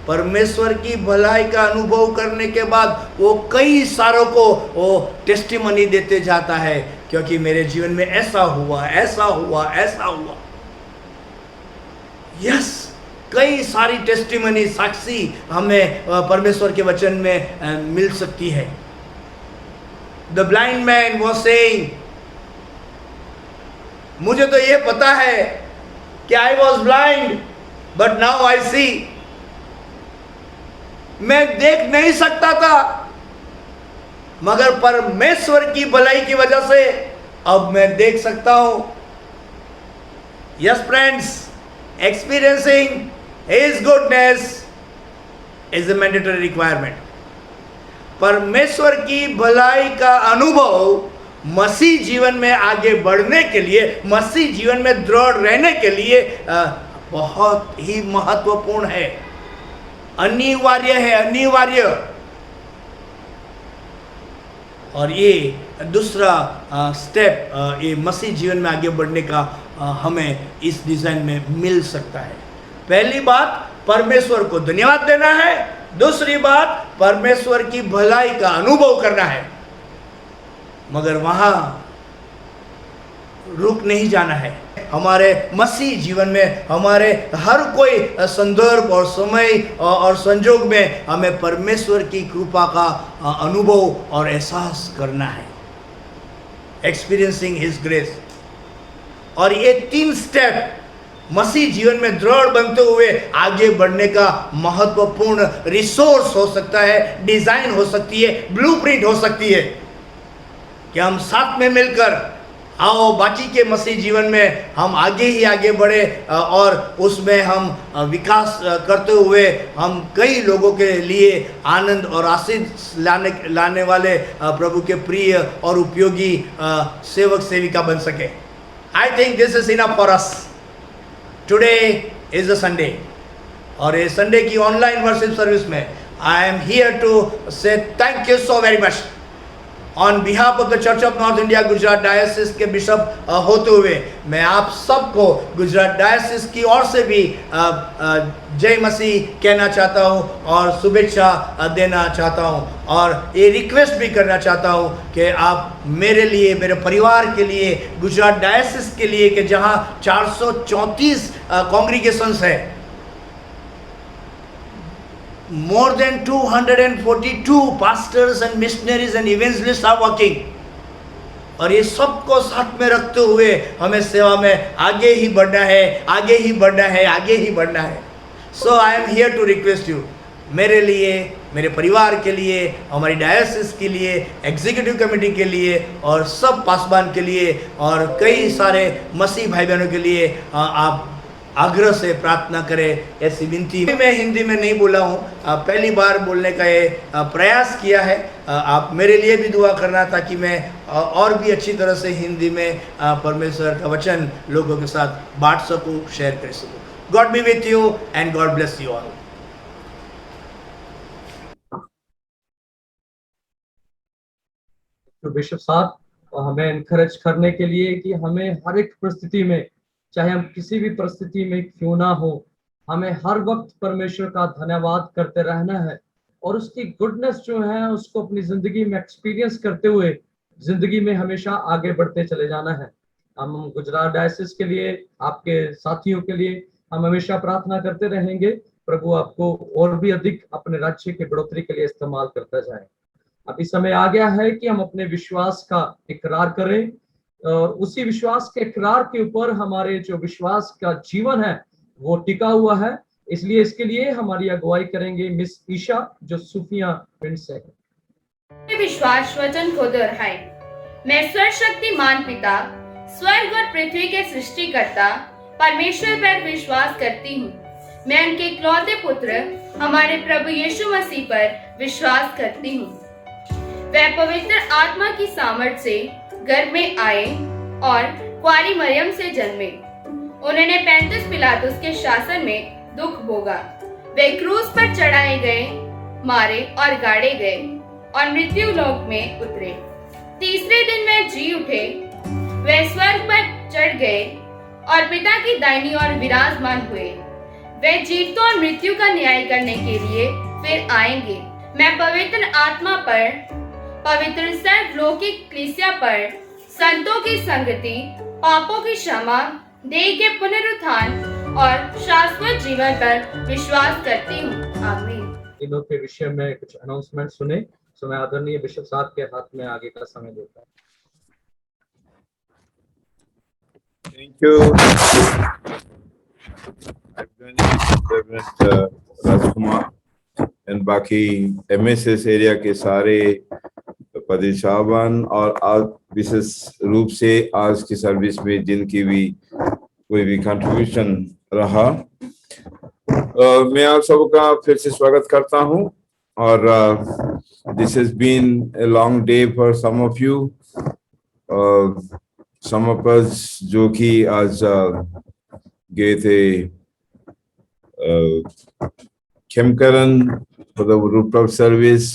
परमेश्वर की भलाई का अनुभव करने के बाद वो कई सारों को वो टेस्टिमनी देते जाता है, क्योंकि मेरे जीवन में ऐसा हुआ, ऐसा हुआ, ऐसा हुआ। यस, कई सारी टेस्टिमनी, साक्षी हमें परमेश्वर के वचन में मिल सकती है। The blind man was saying, मुझे तो ये पता है कि I was blind but now I see. मैं देख नहीं सकता था, मगर परमेश्वर की भलाई की वजह से अब मैं देख सकता हूं। Yes friends, experiencing his goodness is a mandatory requirement. परमेश्वर की भलाई का अनुभव मसीह जीवन में आगे बढ़ने के लिए, मसीह जीवन में दृढ़ रहने के लिए बहुत ही महत्वपूर्ण है, अनिवार्य है, अनिवार्य। और ये दूसरा स्टेप, ये मसीह जीवन में आगे बढ़ने का हमें इस डिजाइन में मिल सकता है। पहली बात, परमेश्वर को धन्यवाद देना है। दूसरी बात, परमेश्वर की भलाई का अनुभव करना है। मगर वहां रुक नहीं जाना है। हमारे मसीह जीवन में हमारे हर कोई संदर्भ और समय और संजोग में हमें परमेश्वर की कृपा का अनुभव और एहसास करना है, एक्सपीरियंसिंग हिज ग्रेस। और ये 3 स्टेप मसीह जीवन में दृढ़ बनते हुए आगे बढ़ने का महत्वपूर्ण रिसोर्स हो सकता है, डिजाइन हो सकती है, ब्लूप्रिंट हो सकती है कि हम साथ में मिलकर आओ बाकी के मसीह जीवन में हम आगे ही आगे बढ़े और उसमें हम विकास करते हुए हम कई लोगों के लिए आनंद और आशीष लाने वाले प्रभु के प्रिय और उपयोगी सेवक सेविका बन सके। I think this is enough for us. Today is a Sunday, और ये संडे की ऑनलाइन वर्शिप सर्विस में आई एम हियर टू से thank you so very much on behalf of the church of north India Gujarat diocese के bishop होते हुए मैं आप सबको गुजरात डायसिस की ओर से भी जय मसीह कहना चाहता हूं और शुभेच्छा देना चाहता हूं, और ये रिक्वेस्ट भी करना चाहता हूं कि आप मेरे लिए, मेरे परिवार के लिए, गुजरात डायसिस के लिए, कि जहां 434 कॉन्ग्रीगेशंस है, more than 242 pastors and missionaries and evangelists are working, और ये सबको साथ में रखते हुए हमें सेवा में आगे ही बढ़ना है, आगे ही बढ़ना है, आगे ही बढ़ना है। So I am here to request you, मेरे लिए, मेरे परिवार के लिए, हमारी डायसिस के लिए, एग्जीक्यूटिव कमेटी के लिए और सब पासबान के लिए और कई सारे मसीह भाई बहनों के लिए आप आग्रह से प्रार्थना करें, ऐसी विनती। मैं हिंदी में नहीं बोला हूँ, पहली बार बोलने का ये प्रयास किया है। आप मेरे लिए भी दुआ करना ताकि मैं और भी अच्छी तरह से हिंदी में परमेश्वर का वचन लोगों के साथ बांट सकूँ, शेयर कर सकूँ। God B with you and God bless you all. तो बिशप साहब हमें एनकरेज करने के लिए कि हमें हर एक परिस्थिति में, चाहे हम किसी भी परिस्थिति में क्यों ना हो, हमें हर वक्त परमेश्वर का धन्यवाद करते रहना है और उसकी गुडनेस जो है उसको अपनी जिंदगी में एक्सपीरियंस करते हुए जिंदगी में हमेशा आगे बढ़ते चले जाना है। हम गुजरात डायसिस के लिए, आपके साथियों के लिए हम हमेशा प्रार्थना करते रहेंगे, प्रभु आपको और भी अधिक अपने राज्य की बढ़ोतरी के लिए इस्तेमाल करता जाए। अभी समय आ गया है कि हम अपने विश्वास का इकरार करें और उसी विश्वास के इकरार के ऊपर हमारे जो विश्वास का जीवन है वो टिका हुआ है। इसलिए इसके लिए हमारी अगुवाई करेंगे मिस ईशा, जो सूफिया पिंड से है। विश्वास वचन को दोहराए। मैं सर्वशक्तिमान पिता, स्वर्ग और पृथ्वी के सृष्टिकर्ता परमेश्वर पर विश्वास करती हूँ। मैं उनके इकलौते पुत्र हमारे प्रभु यीशु मसीह पर विश्वास करती हूँ। वह पवित्र आत्मा की सामर्थ से गर्भ में आए और कुंवारी मरियम से जन्मे। उन्होंने 35 पिलातुस के शासन में दुख भोगा। वे क्रूस पर चढ़ाए गए, मारे और गाड़े गए और मृत्यु लोक में उतरे। तीसरे दिन वे जी उठे। वे स्वर्ग पर चढ़ गए और पिता की दाहिनी ओर विराजमान हुए। वे जीवितों और मृत्यु का न्याय करने के लिए फिर आएंगे। मैं पवित्र आत्मा पर, पवित्र सर्वलौकिक कलीसिया पर, संतों की संगति, पापों की क्षमा, देह के पुनरुत्थान और शाश्वत जीवन पर विश्वास करती हूँ। आमीन। दिनों के विषय में कुछ अनाउंसमेंट सुने, सो मैं आदरणीय बिशप साहब के हाथ में आगे का समय देता हूँ। Thank you, Reverend Rajkumar and बाकी MSS एरिया के सारे पदी साहबान और आज विशेष रूप से आज की सर्विस में जिनकी भी कोई भी कंट्रीब्यूशन रहा, मैं आप सबका फिर से स्वागत करता हूं। और this has been a long day for some of you, some of us जो कि आज गए थे Khemkaran for the rooftop service.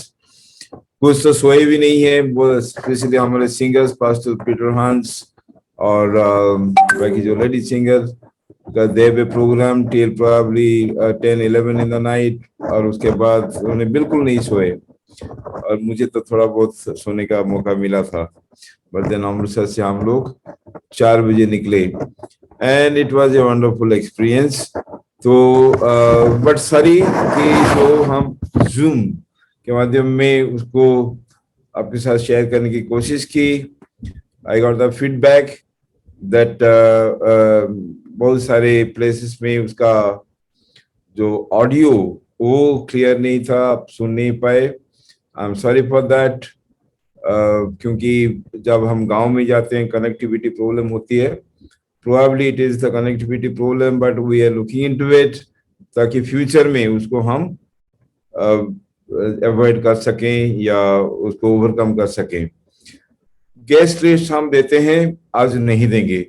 कुछ तो सोए भी नहीं है, वो स्पेशली हमारे सिंगर्स पास्टर पीटर हंस और बाकी जो लेडी सिंगर का दे पे programme till probably 10-11 in the night, और उसके बाद उन्हें बिल्कुल नहीं सोए और मुझे तो थोड़ा बहुत सोने का मौका मिला था। बट देन अमृतसर से हम लोग 4 बजे निकले and it was a wonderful experience. तो बट सारी कि जो हम जूम के माध्यम में उसको आपके साथ शेयर करने की कोशिश की, I got the feedback that बहुत सारे प्लेसेस में उसका जो ऑडियो वो क्लियर नहीं था, आप सुन नहीं पाए। I am sorry for that, क्योंकि जब हम गांव में जाते हैं कनेक्टिविटी प्रॉब्लम होती है। Probably it is the connectivity problem, but we are looking into it ताकि फ्यूचर में उसको हम अवॉइड कर सकें या उसको ओवरकम कर सकें। गेस्ट लिस्ट हम देते हैं, आज नहीं देंगे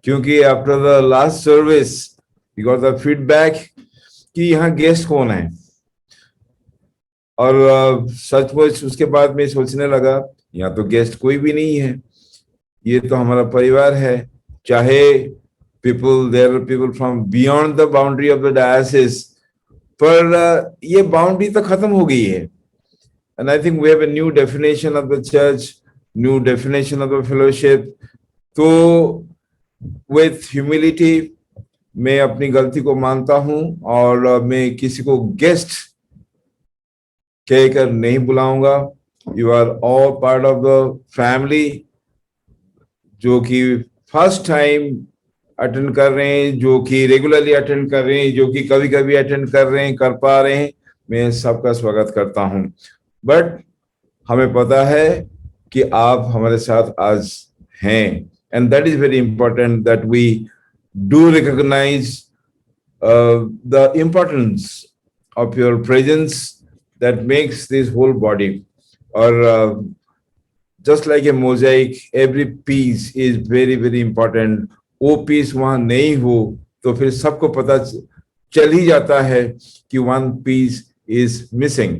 क्योंकि after the last service we got the feedback कि यहाँ गेस्ट कौन है, और सचमुच उसके बाद मैं सोचने लगा यहाँ तो गेस्ट कोई भी नहीं है, ये तो हमारा परिवार है। चाहे there are people from beyond the boundary of the diocese, पर ये बाउंड्री तो खत्म हो गई है। And I think we have a new definition of the church, new definition of the fellowship. तो विथ ह्यूमिलिटी मैं अपनी गलती को मानता हूं और मैं किसी को गेस्ट कहकर नहीं बुलाऊंगा। You are all part of the family, जो कि फर्स्ट टाइम अटेंड कर रहे हैं, जो कि रेगुलरली अटेंड कर रहे हैं, जो कि कभी कभी अटेंड कर रहे हैं, कर पा रहे हैं, मैं सबका स्वागत करता हूं। बट हमें पता है कि आप हमारे साथ आज हैं, and that is very important that we do recognise the importance of your presence that makes this whole body. और just like a mosaic, every piece is very very important. वो पीस वहां नहीं हो तो फिर सबको पता चल ही जाता है कि वन पीस इज मिसिंग।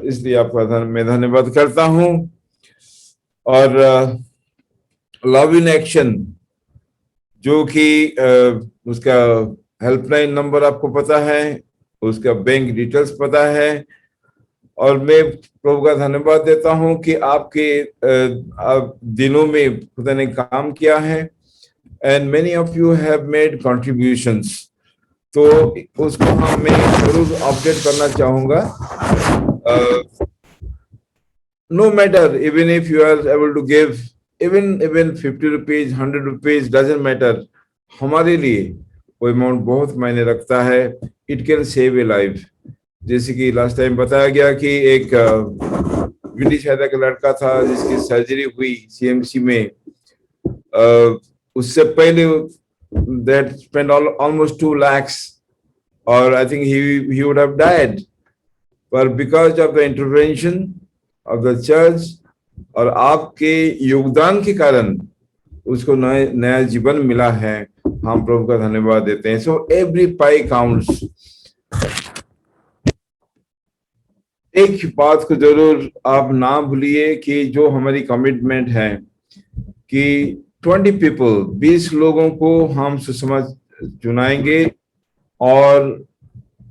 इसलिए आपका मैं धन्यवाद करता हूं। और लव इन एक्शन, जो कि उसका हेल्पलाइन नंबर आपको पता है, उसका बैंक डिटेल्स पता है, और मैं प्रभु का धन्यवाद देता हूं कि आपके दिनों में खुदा ने काम किया है and many of you have made contributions. तो उसको मैं जरूर अपडेट करना चाहूंगा। No matter, even if you are able to give even 50 rupees, 100 rupees, doesn't matter, हमारे लिए वो अमाउंट बहुत मायने रखता है। It can save a life. जैसे कि लास्ट टाइम बताया गया कि एक विंडी शहर का लड़का था जिसकी सर्जरी हुई CMC में, उससे पहले that spent almost 2 lakhs, or I think he would have died, but because of the intervention of the church और आपके योगदान के कारण उसको नया जीवन मिला है। हम प्रभु का धन्यवाद देते हैं। So every pie counts। एक बात को जरूर आप ना भूलिए कि जो हमारी कमिटमेंट है कि 20 पीपल, 20 लोगों को हम सुसमाचार चुनाएंगे और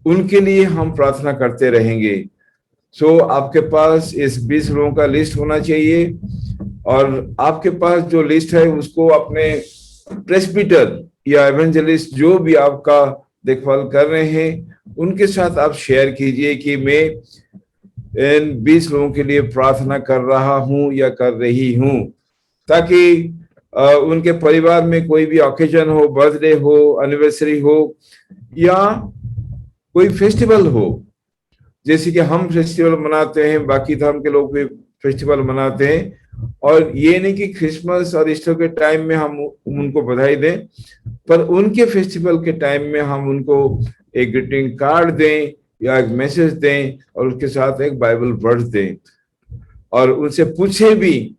उनके लिए हम प्रार्थना करते रहेंगे। सो आपके पास इस 20 लोगों का लिस्ट होना चाहिए, और आपके पास जो लिस्ट है उसको अपने प्रेस्बिटर या एवेंजलिस्ट जो भी आपका देखभाल कर रहे हैं उनके साथ आप शेयर कीजिए कि मैं इन 20 लोगों के लिए प्रार्थना कर रहा हूं या कर रही हूं, ताकि उनके परिवार में कोई भी ऑकेजन हो, बर्थडे हो, एनिवर्सरी हो या कोई फेस्टिवल हो, जैसे कि हम फेस्टिवल मनाते हैं, बाकी धर्म के लोग भी फेस्टिवल मनाते हैं, और ये नहीं कि क्रिसमस और ईस्टर के टाइम में हम उनको बधाई दें, पर उनके फेस्टिवल के टाइम में हम उनको एक ग्रीटिंग कार्ड दें या एक मैसेज दें और उसके साथ एक बाइबल वर्स दें, और उनसे पूछे भी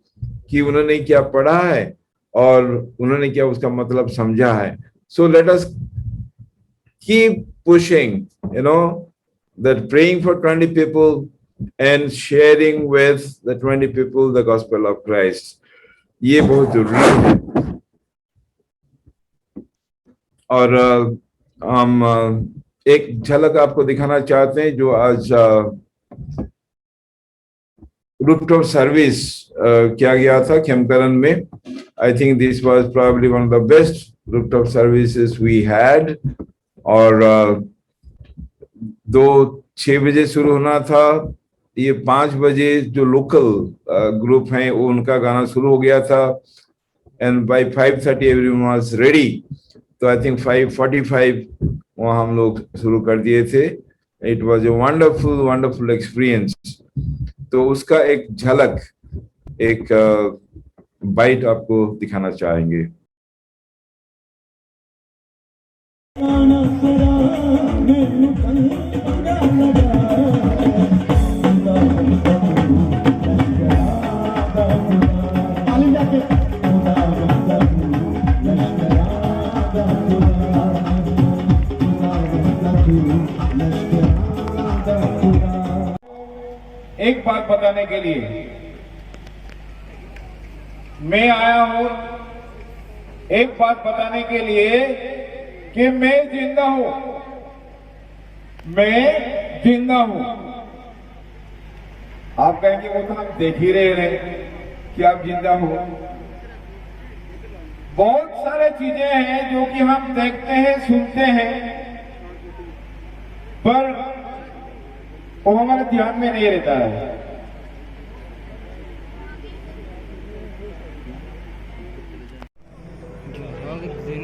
कि उन्होंने क्या पढ़ा है और उन्होंने क्या उसका मतलब समझा है. So let us keep pushing, that praying for 20 people and sharing with the 20 people the gospel of Christ. ये बहुत जरूरी है. और हम एक झलक आपको दिखाना चाहते हैं जो आज रूफटॉप सर्विस किया गया था खेमकरन में. I think this was probably one of the best rooftop services we had. और 6 बजे शुरू होना था, ये 5 बजे जो लोकल ग्रुप हैं वो उनका गाना शुरू हो गया था, and by 5:30 everyone was ready. तो I think 5:45 वहाँ हम लोग शुरू कर दिए थे. It was a wonderful experience. तो उसका एक झलक, एक बाइट आपको दिखाना चाहेंगे. एक बात बताने के लिए मैं आया हूं, एक बात बताने के लिए कि मैं जिंदा हूं, मैं जिंदा हूं. आप कहेंगे वो तो हम देख ही रहे हैं कि आप जिंदा हो. बहुत सारे चीजें हैं जो कि हम देखते हैं, सुनते हैं, पर वो हमारे ध्यान में नहीं रहता है.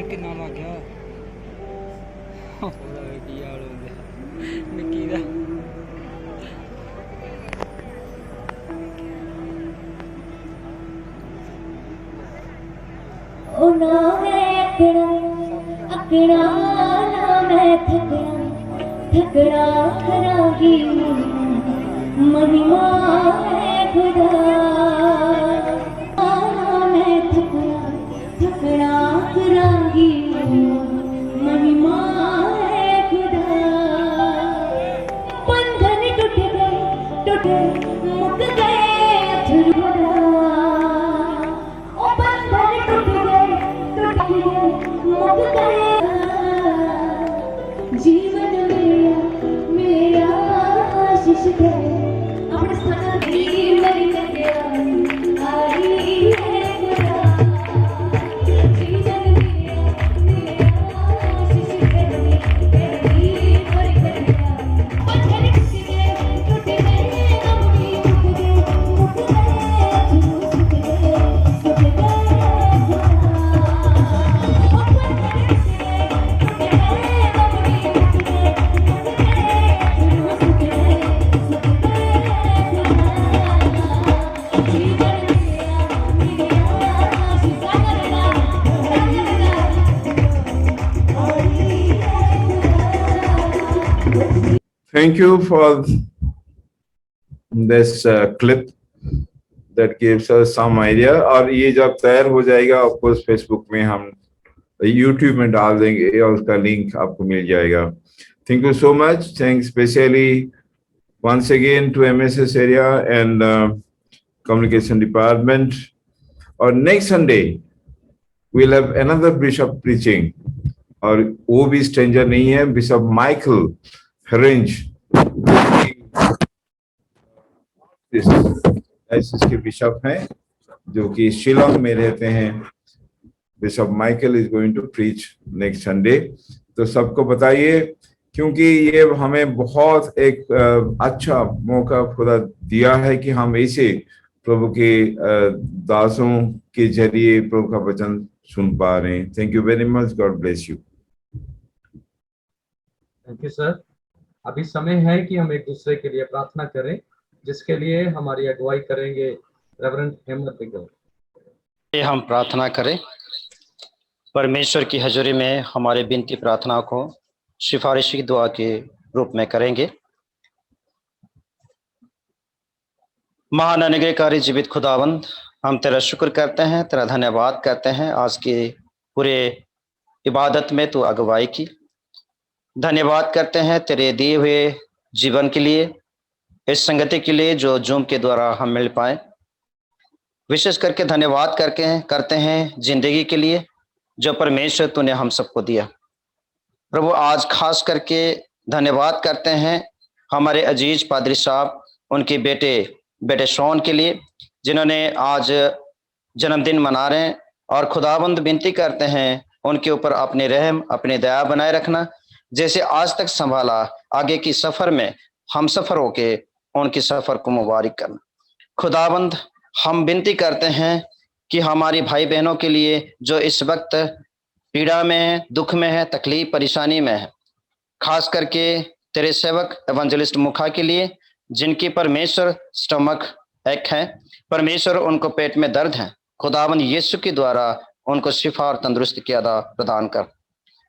के नाम आ गया अकड़ा ना मैं थकड़ा करांगी महिमा है खुदा. मैं थकड़ा करांगी महिमा है खुदा. बंधन टूट मुक गए अथरुआ. ओ बंधन टूट मुक गए. जीवन मेरा आशीष है अपने स्थान की मेरी जगह आई है खुदा. जीवन मेरा आशीष है मेरी जगह. बंधन टूट गए कभी मुक Thank you for this clip that gives us some idea. और ये जब तैयार हो जाएगा आपको फेसबुक में हम YouTube में डाल देंगे और उसका लिंक आपको मिल जाएगा. Thank you so much. Thanks especially once again to MSS area and communication department. और next Sunday we'll have another bishop preaching. और वो भी stranger नहीं है, Bishop Michael Herinch, डायसिस के बिशप हैं जो कि शिलोंग में रहते हैं. Bishop Michael is going to preach next Sunday. तो सबको बताइए, क्योंकि ये हमें बहुत एक अच्छा मौका खुदा दिया है कि हम ऐसे प्रभु के दासों के जरिए प्रभु का वचन सुन पा रहे हैं। Thank you very much, God bless you. Thank you sir. अभी समय है कि हम एक दूसरे के लिए प्रार्थना करें, जिसके लिए हमारी अगुवाई करेंगे रेवरेंड हेमंत बिगल। हम प्रार्थना करें। परमेश्वर की हजूरी में हमारे विनती प्रार्थना को सिफारिशी दुआ के रूप में करेंगे। महान अनुग्रहकारी जीवित खुदावंद, हम तेरा शुक्र करते हैं, तेरा धन्यवाद करते हैं आज के पूरे इबादत में तू अगुवाई की। धन्यवाद करते हैं तेरे दिए हुए जीवन के लिए, इस संगति के लिए जो जूम के द्वारा हम मिल पाए। विशेष करके धन्यवाद करते हैं जिंदगी के लिए जो परमेश्वर तूने हम सबको दिया। प्रभु आज खास करके धन्यवाद करते हैं हमारे अजीज पादरी साहब, उनके बेटे शॉन के लिए, जिन्होंने आज जन्मदिन मना रहे हैं। और खुदाबंद विनती करते हैं उनके ऊपर अपने रहम, अपनी दया बनाए रखना, जैसे आज तक संभाला, आगे की सफर में हम सफर होके उनकी सफर को मुबारक करना। खुदाबंद हम विनती करते हैं कि हमारी भाई बहनों के लिए जो इस वक्त पीड़ा में है, दुख में है, तकलीफ परेशानी में है, खास करके तेरे सेवक एवेंजलिस्ट मुखा के लिए, जिनकी परमेश्वर स्टमक एक है, परमेश्वर उनको पेट में दर्द है, खुदावंद यीशु के द्वारा उनको शिफा और तंदुरुस्ती की अदा प्रदान कर।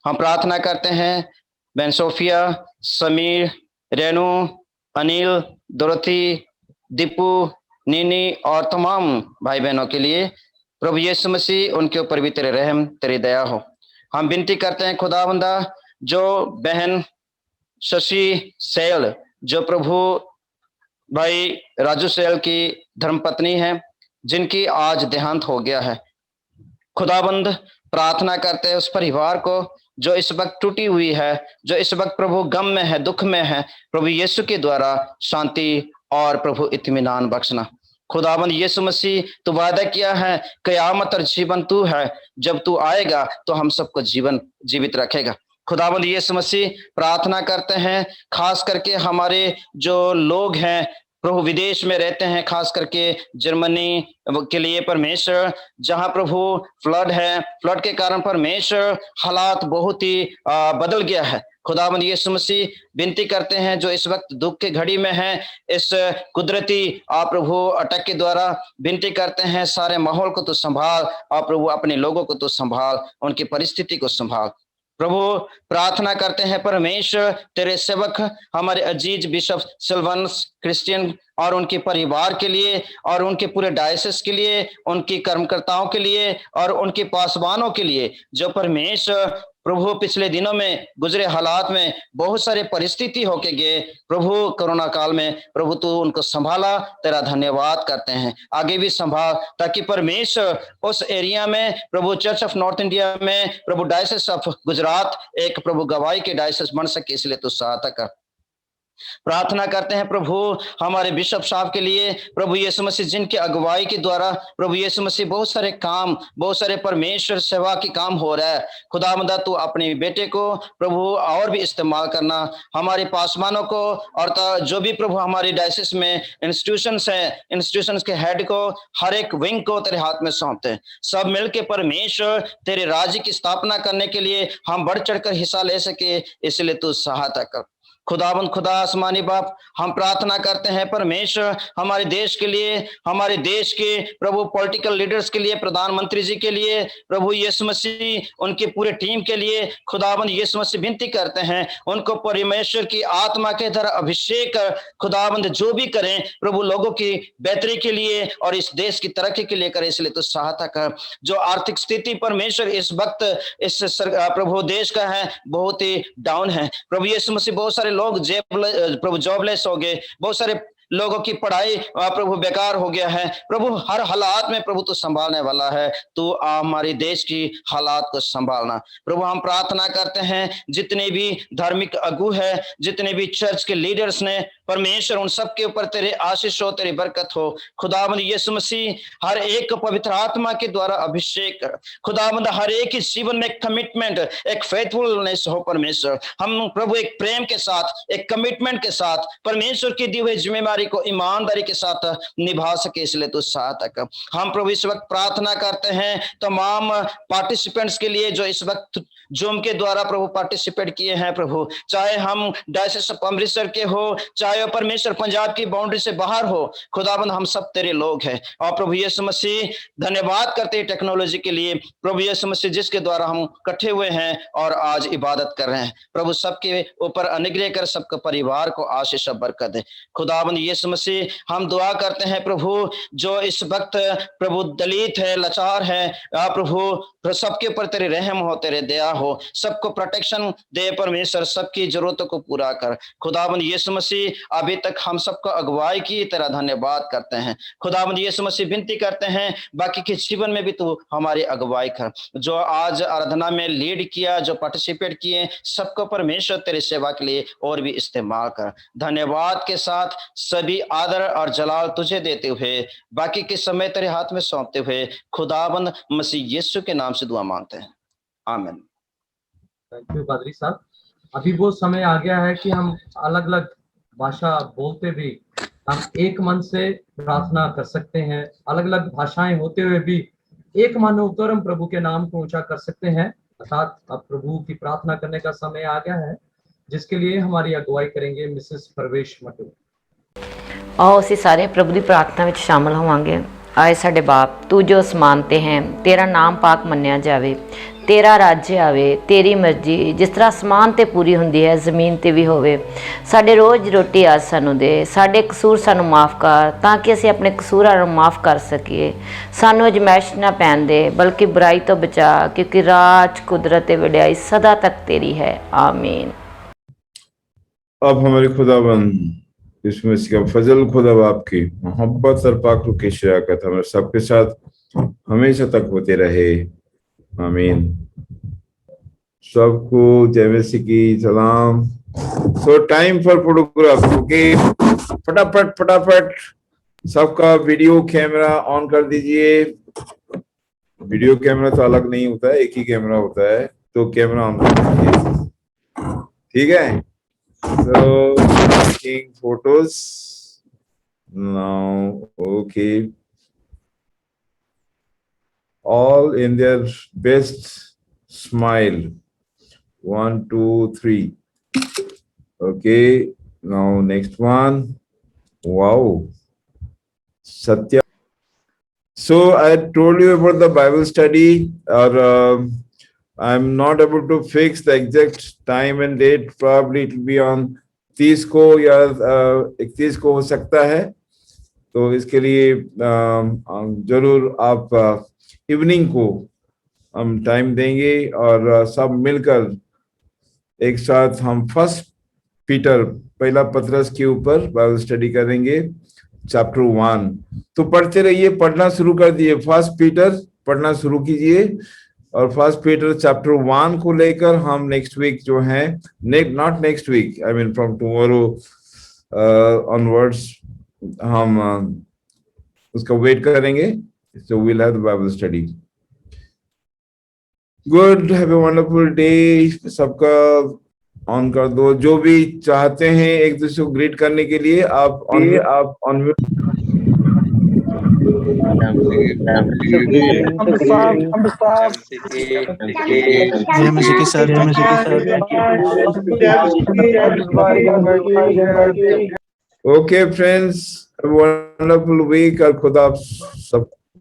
हम प्रार्थना करते हैं बहन सोफिया, समीर, रेनू, अनिल, दुरती, दीपू, नीनी और तमाम भाई बहनों के लिए। प्रभु यीशु मसीह उनके ऊपर भी तेरे रहम, तेरी दया हो। हम विनती करते हैं खुदावंदा, जो बहन शशि सैल, जो प्रभु भाई राजू सैल की धर्मपत्नी है, जिनकी आज देहांत हो गया है, खुदाबंद प्रार्थना करते हैं उस परिवार को जो इस वक्त टूटी हुई है, जो इस वक्त प्रभु गम में है, दुख में है, प्रभु यीशु के द्वारा शांति और प्रभु इत्मीनान बख्शना। खुदाबंद यीशु मसीह तू वादा किया है कयामत और जीवन तू है, जब तू आएगा तो हम सबको जीवित रखेगा। खुदाबंद यीशु मसीह प्रार्थना करते हैं खास करके हमारे जो लोग हैं प्रभु विदेश में रहते हैं, खास करके जर्मनी के लिए परमेश्वर, जहां प्रभु फ्लड है, फ्लड के कारण परमेश्वर हालात बहुत ही बदल गया है। खुदावंद यीशु मसीह विनती करते हैं जो इस वक्त दुख के घड़ी में है, इस कुदरती आप प्रभु अटैक के द्वारा विनती करते हैं सारे माहौल को तो संभाल, आप प्रभु अपने लोगों को तो संभाल, उनकी परिस्थिति को संभाल। प्रभु प्रार्थना करते हैं परमेश्वर तेरे सेवक हमारे अजीज बिशप सिल्वनस क्रिश्चियन और उनके परिवार के लिए और उनके पूरे डायसिस के लिए, उनकी कर्मकर्ताओं के लिए और उनके पासवानों के लिए, जो परमेश्वर प्रभु पिछले दिनों में गुजरे हालात में बहुत सारे परिस्थिति होके गए। प्रभु कोरोना काल में प्रभु तू उनको संभाला, तेरा धन्यवाद करते हैं, आगे भी संभाल, ताकि परमेश्वर उस एरिया में प्रभु चर्च ऑफ नॉर्थ इंडिया में प्रभु डायसिस ऑफ गुजरात एक प्रभु गवाही के डायसिस बन सके, इसलिए तू सहायता कर। प्रार्थना करते हैं प्रभु हमारे बिशप साहब के लिए, प्रभु यीशु मसीह जिनके अगुवाई के द्वारा प्रभु यीशु मसीह बहुत सारे काम, बहुत सारे परमेश्वर सेवा के काम हो रहा है। खुदावंदा तू अपने बेटे को प्रभु और भी इस्तेमाल करना, हमारे पासवानों को और जो भी प्रभु हमारे डायसिस में इंस्टीट्यूशंस हैं, इंस्टीट्यूशंस के हेड को, हर एक विंग को तेरे हाथ में सौंपते हैं। सब मिलके परमेश्वर तेरे राज्य की स्थापना करने के लिए हम बढ़ चढ़कर हिस्सा ले सके, इसलिए तू सहायता कर। खुदाबंद खुदा आसमानी बाप, हम प्रार्थना करते हैं परमेश्वर हमारे देश के लिए, हमारे देश के प्रभु पॉलिटिकल लीडर्स के लिए, प्रधानमंत्री जी के लिए, प्रभु यीशु मसीह उनके पूरे टीम के लिए खुदाबंद यीशु मसीह विनती करते हैं उनको परमेश्वर की आत्मा के द्वारा अभिषेक कर, खुदाबंद जो भी करें प्रभु लोगों की बेहतरी के लिए और इस देश की तरक्की के लिए करें, इसलिए तो सहायता कर। जो आर्थिक स्थिति परमेश्वर इस वक्त इस प्रभु देश का है बहुत ही डाउन है, प्रभु यीशु मसीह बहुत सारे लोग प्रभु जॉबलेस हो गए, बहुत सारे लोगों की पढ़ाई प्रभु बेकार हो गया है। प्रभु हर हालात में प्रभु तो संभालने वाला है, तो हमारे देश की हालात को संभालना। प्रभु हम प्रार्थना करते हैं जितने भी धार्मिक अगुवा है, जितने भी चर्च के लीडर्स ने परमेश्वर उन सब के ऊपर तेरे आशीष हो, तेरी बरकत हो। खुदावंद यीशु मसीह हर एक को पवित्र आत्मा के द्वारा अभिषेक कर। खुदावंद हर एक के जीवन में एक कमिटमेंट, एक फेथफुलनेस हो परमेश्वर। हम प्रभु एक प्रेम के साथ, एक कमिटमेंट के साथ परमेश्वर की दी हुई जिम्मेदारी को ईमानदारी के साथ निभा सके, इसलिए तू सहायता कर। हम प्रभु इस वक्त प्रार्थना करते हैं तमाम पार्टिसिपेंट्स के लिए जो इस वक्त जूम के द्वारा प्रभु पार्टिसिपेट किए हैं प्रभु, चाहे हम डायसिस ऑफ अमृतसर के हो, चाहे परमेश्वर पंजाब की बाउंड्री से बाहर हो। खुदाबंद हम सब तेरे लोग हैं। और प्रभु यीशु मसीह धन्यवाद करते हैं टेक्नोलॉजी के लिए प्रभु यीशु मसीह, जिसके द्वारा हम इकट्ठे हुए हैं और आज इबादत कर रहे हैं। प्रभु सबके ऊपर अनुग्रह कर, सबके परिवार को आशीष और बरकत दे। खुदाबंद यीशु मसीह हम दुआ करते हैं प्रभु, जो इस वक्त प्रभु दलित है, लाचार है, प्रभु सबके ऊपर तेरे रहम हो, तेरे दया हो, सबको प्रोटेक्शन दे परमेश्वर, सबकी जरूरतों को पूरा कर। खुदाबंद यीशु मसीह अभी तक हम सबको अगुवाई की, तेरा धन्यवाद करते हैं। खुदाबंद यीशु मसीह विनती करते हैं बाकी के जीवन में भी तू हमारी अगुवाई कर। जो आज आराधना में लीड किया, जो पार्टिसिपेट किए, सबको परमेश्वर तेरी सेवा के लिए और भी इस्तेमाल कर। धन्यवाद के साथ सभी आदर और जलाल तुझे देते हुए बाकी के समय तेरे हाथ में सौंपते हुए खुदाबंद मसीह यीशु के नाम से दुआ मांगते हैं, आमीन। थैंक यू पादरी साहब। अभी वो समय आ गया है कि हम अलग अलग भाषा बोलते भी हम एक मन से प्रार्थना कर सकते हैं। अलग अलग भाषाएं होते हुए भी एक मन होकर हम प्रभु के नाम को ऊंचा कर सकते हैं। अर्थात अब प्रभु की प्रार्थना करने का समय आ गया है, जिसके लिए हमारी अगुवाई करेंगे मिसेस परवेश मटू। आओ ਅਸੀਂ ਸਾਰੇ ਪ੍ਰਭੂ ਦੀ ਪ੍ਰਾਰਥਨਾ ਵਿੱਚ ਸ਼ਾਮਲ ਹੋਵਾਂਗੇ। ਆਏ ਸਾਡੇ ਬਾਪ, ਤੂੰ ਜੋ ਅਸਮਾਨ ਤੇ ਹੈ, ਤੇਰਾ ਨਾਮ ਪਾਕ ਮੰਨਿਆ ਜਾਵੇ, ਤੇਰਾ ਰਾਜ ਆਵੇ, ਤੇਰੀ ਮਰਜ਼ੀ ਜਿਸ ਤਰ੍ਹਾਂ ਅਸਮਾਨ ਤੇ ਪੂਰੀ ਹੁੰਦੀ ਹੈ ਜ਼ਮੀਨ ਤੇ ਵੀ ਹੋਵੇ। ਸਾਡੇ ਰੋਜ਼ ਰੋਟੀ ਅੱਜ ਸਾਨੂੰ ਦੇ, ਸਾਡੇ ਕਸੂਰ ਸਾਨੂੰ ਮਾਫ ਕਰ ਤਾਂ ਕਿ ਅਸੀਂ ਆਪਣੇ ਕਸੂਰਾਂ ਨੂੰ ਮਾਫ ਕਰ ਸਕੀਏ। ਸਾਨੂੰ ਅਜ਼ਮਾਇਸ਼ ਨਾ ਪੈਣ ਦੇ ਬਲਕਿ बुराई तो बचा, क्योंकि राज कुदरत वड्याई सदा तक तेरी है, आमीन। अब हमारे खुदाबंद इसमें इसका फजल खुदा आपकी मोहब्बत और पाक की शराकत हमारे सबके साथ हमेशा तक होते रहे, आमीन। सबको जय मसीह की सलाम। सो टाइम फॉर फोटोग्राफ, ओके। फटाफट सबका वीडियो कैमरा ऑन कर दीजिए। वीडियो कैमरा तो अलग नहीं होता है, एक ही कैमरा होता है, तो कैमरा ऑन कर दीजिए, ठीक है। So taking photos now, okay. All in their best smile. 1, 2, 3. Okay. Now next one. Wow. Satya. So I told you about the Bible study, or I'm not able to fix the exact time and date. Probably it will be on 30 को या 31 को हो सकता है। तो इसके लिए जरूर आप इवनिंग को हम टाइम देंगे और सब मिलकर एक साथ हम फर्स्ट पीटर, पहला पतरस के ऊपर बाइबल स्टडी करेंगे, चैप्टर 1। तो पढ़ते रहिए, पढ़ना शुरू कर दिए। फर्स्ट पीटर पढ़ना शुरू कीजिए और फर्स्ट पीटर चैप्टर 1 को लेकर हम नेक्स्ट वीक जो है, not next week, I mean from tomorrow onwards हम उसका वेट करेंगे। So we'll have the Bible study. Good, have a wonderful day. सबका ऑन कर दो, जो भी चाहते हैं एक दूसरे को ग्रीट करने के लिए आप on okay friends, wonderful week और खुदा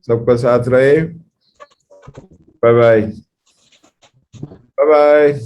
सबका साथ रहे। Bye bye, bye bye.